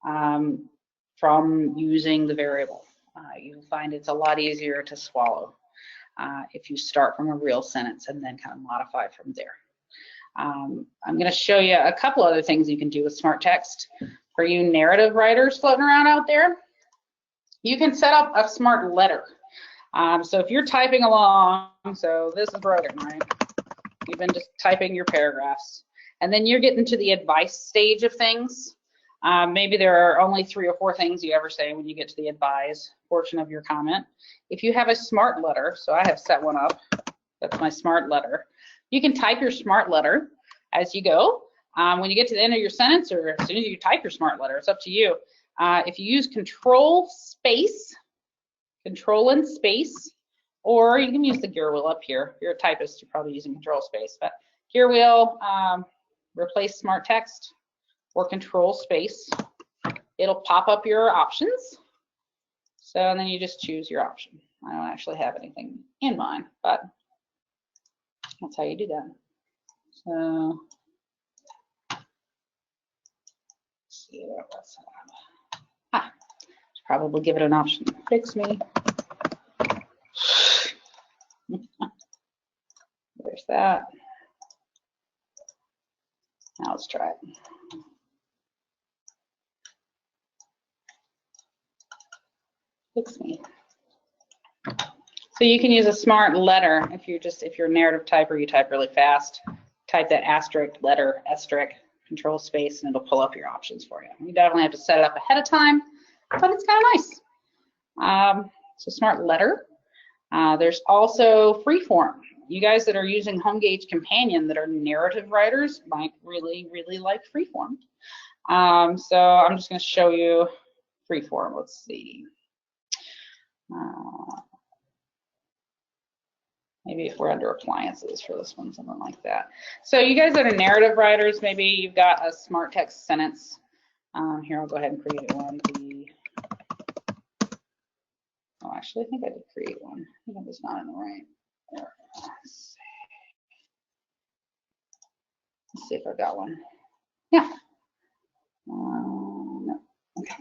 from using the variable. You'll find it's a lot easier to swallow if you start from a real sentence and then kind of modify from there. I'm going to show you a couple other things you can do with smart text. For you narrative writers floating around out there, you can set up a smart letter. So if you're typing along, so this is broken, right? You've been just typing your paragraphs, and then you're getting to the advice stage of things. Maybe there are only 3 or 4 things you ever say when you get to the advise portion of your comment. If you have a smart letter, so I have set one up, that's my smart letter. You can type your smart letter as you go. When you get to the end of your sentence, or as soon as you type your smart letter, it's up to you. If you use control and space, or you can use the gear wheel up here. If you're a typist, you're probably using control space, but gear wheel, replace smart text, or control space. It'll pop up your options. So and then you just choose your option. I don't actually have anything in mind, but that's how you do that. So let's see what else I have. Should probably give it an option. Fix me. There's that. Now let's try it. Fix me. So you can use a smart letter if you're a narrative typer, you type really fast. Type that asterisk letter, asterisk, control space, and it'll pull up your options for you. You definitely have to set it up ahead of time, but it's kind of nice. So smart letter. There's also freeform. You guys that are using HomeGauge Companion that are narrative writers might really, really like freeform. So I'm just going to show you freeform. Let's see. Maybe if we're under appliances for this one, something like that. So you guys that are narrative writers, maybe you've got a smart text sentence. Here, I'll go ahead and create one. Oh, actually, I think I did create one. I think I was not in the right. Let's see if I got one. Yeah. No. Okay.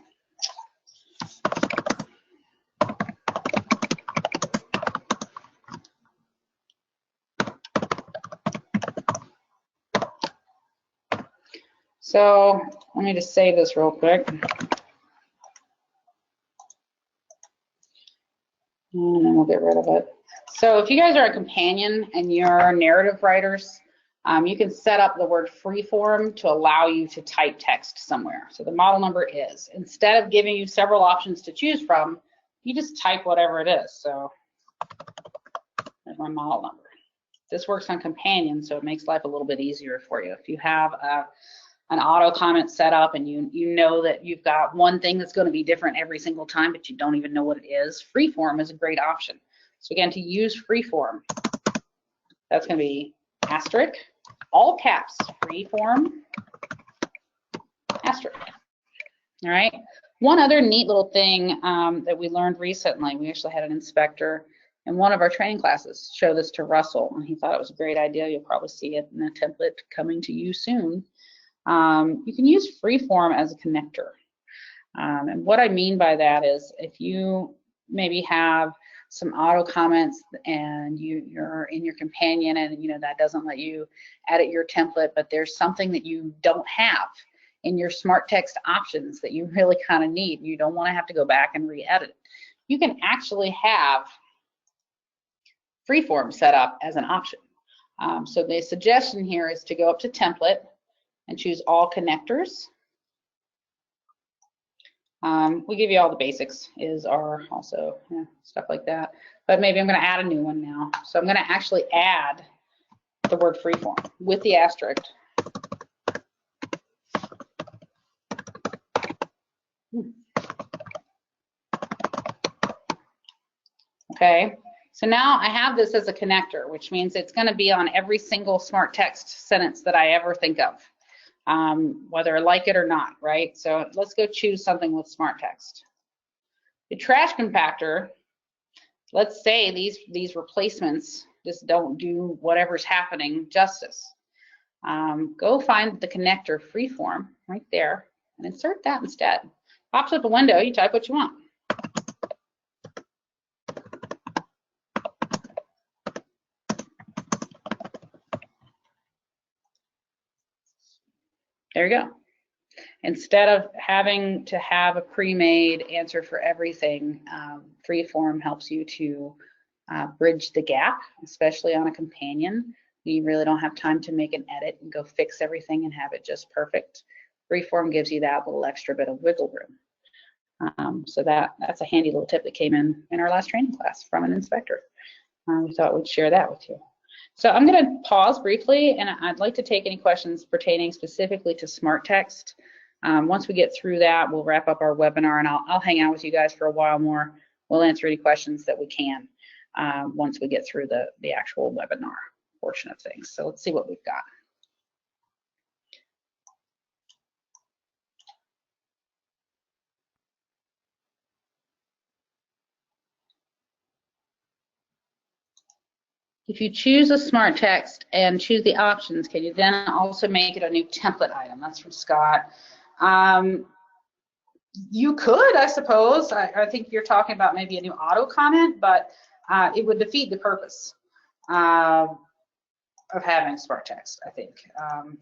So let me just save this real quick. And then we'll get rid of it. So if you guys are a companion and you're narrative writers, you can set up the word freeform to allow you to type text somewhere. So the model number is, instead of giving you several options to choose from, you just type whatever it is. So there's my model number. This works on companion, so it makes life a little bit easier for you. If you have an auto comment set up and you know that you've got one thing that's going to be different every single time, but you don't even know what it is, freeform is a great option. So again, to use freeform, that's going to be asterisk, all caps, freeform, asterisk. All right. One other neat little thing that we learned recently, we actually had an inspector in one of our training classes show this to Russell, and he thought it was a great idea. You'll probably see it in a template coming to you soon. You can use freeform as a connector. And what I mean by that is if you maybe have some auto comments and you're in your companion and that doesn't let you edit your template, but there's something that you don't have in your smart text options that you really kind of need. You don't want to have to go back and re-edit. You can actually have freeform set up as an option. So the suggestion here is to go up to template and choose all connectors. We give you all the basics, is, are, also, stuff like that. But maybe I'm going to add a new one now. So I'm going to actually add the word freeform with the asterisk. Okay, so now I have this as a connector, which means it's going to be on every single smart text sentence that I ever think of, whether I like it or not, right? So let's go choose something with smart text. The trash compactor, let's say these replacements just don't do whatever's happening justice. Go find the connector freeform right there and insert that instead. Pops up a window, you type what you want. There you go. Instead of having to have a pre-made answer for everything, freeform helps you to bridge the gap, especially on a companion. You really don't have time to make an edit and go fix everything and have it just perfect. Freeform gives you that little extra bit of wiggle room. So that's a handy little tip that came in our last training class from an inspector. We thought we'd share that with you. So I'm going to pause briefly, and I'd like to take any questions pertaining specifically to smart text. Once we get through that, we'll wrap up our webinar, and I'll hang out with you guys for a while more. We'll answer any questions that we can once we get through the actual webinar portion of things. So let's see what we've got. If you choose a smart text and choose the options, can you then also make it a new template item? That's from Scott. You could, I suppose. I think you're talking about maybe a new auto comment, but it would defeat the purpose of having smart text, I think.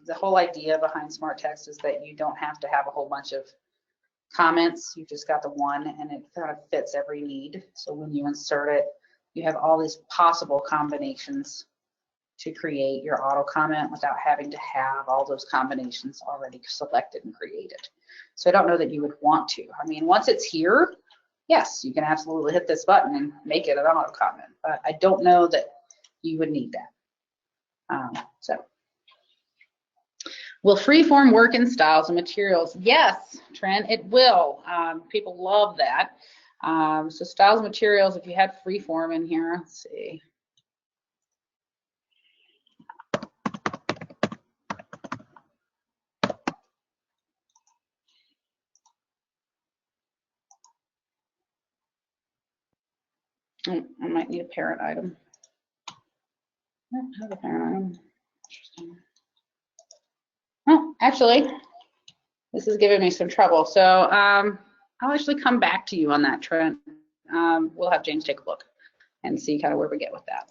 The whole idea behind smart text is that you don't have to have a whole bunch of comments. You just got the one, and it kind of fits every need. So when you insert it, you have all these possible combinations to create your auto comment without having to have all those combinations already selected and created. So I don't know that you would want to. I mean, once it's here, yes, you can absolutely hit this button and make it an auto comment, but I don't know that you would need that. Will freeform work in styles and materials? Yes, Trent, it will. People love that. So styles and materials, if you had freeform in here, let's see. I might need a parent item. I don't have a parent item. Interesting. Oh, actually, this is giving me some trouble. So I'll actually come back to you on that, Trent. We'll have James take a look and see kind of where we get with that.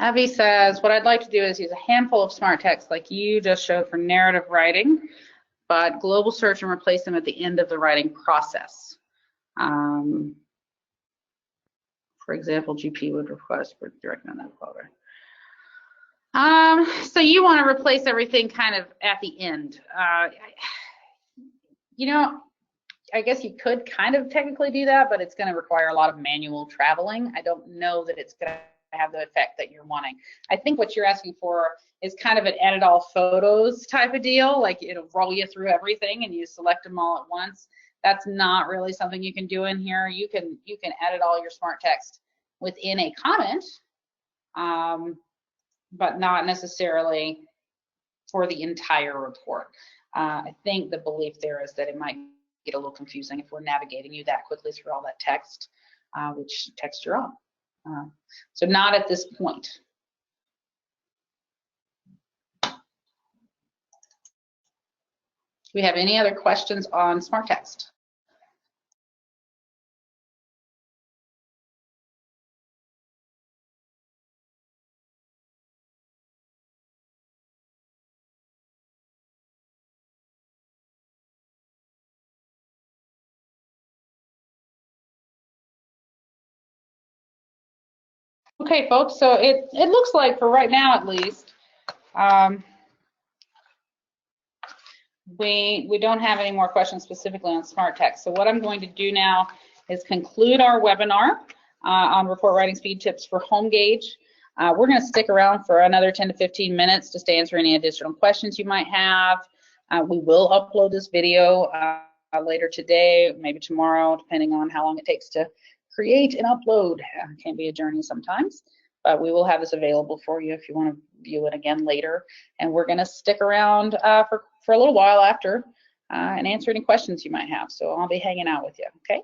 Abby says, what I'd like to do is use a handful of smart text like you just showed for narrative writing, but global search and replace them at the end of the writing process. For example, GP would request for direct on that folder. So you want to replace everything kind of at the end. You know, I guess you could kind of technically do that, but it's going to require a lot of manual traveling. I don't know that it's going to have the effect that you're wanting. I think what you're asking for is kind of an edit all photos type of deal, like it'll roll you through everything and you select them all at once. That's not really something you can do in here. You can edit all your smart text within a comment, but not necessarily for the entire report. I think the belief there is that it might get a little confusing if we're navigating you that quickly through all that text, which text you're on. So not at this point. Do we have any other questions on smart text? Okay, folks, so it looks like for right now at least, we don't have any more questions specifically on smart text. So what I'm going to do now is conclude our webinar on report writing speed tips for HomeGauge. We're going to stick around for another 10 to 15 minutes just to answer any additional questions you might have. We will upload this video later today, maybe tomorrow, depending on how long it takes to create and upload. It can be a journey sometimes, but we will have this available for you if you want to view it again later. And we're going to stick around for a little while after and answer any questions you might have. So I'll be hanging out with you, okay?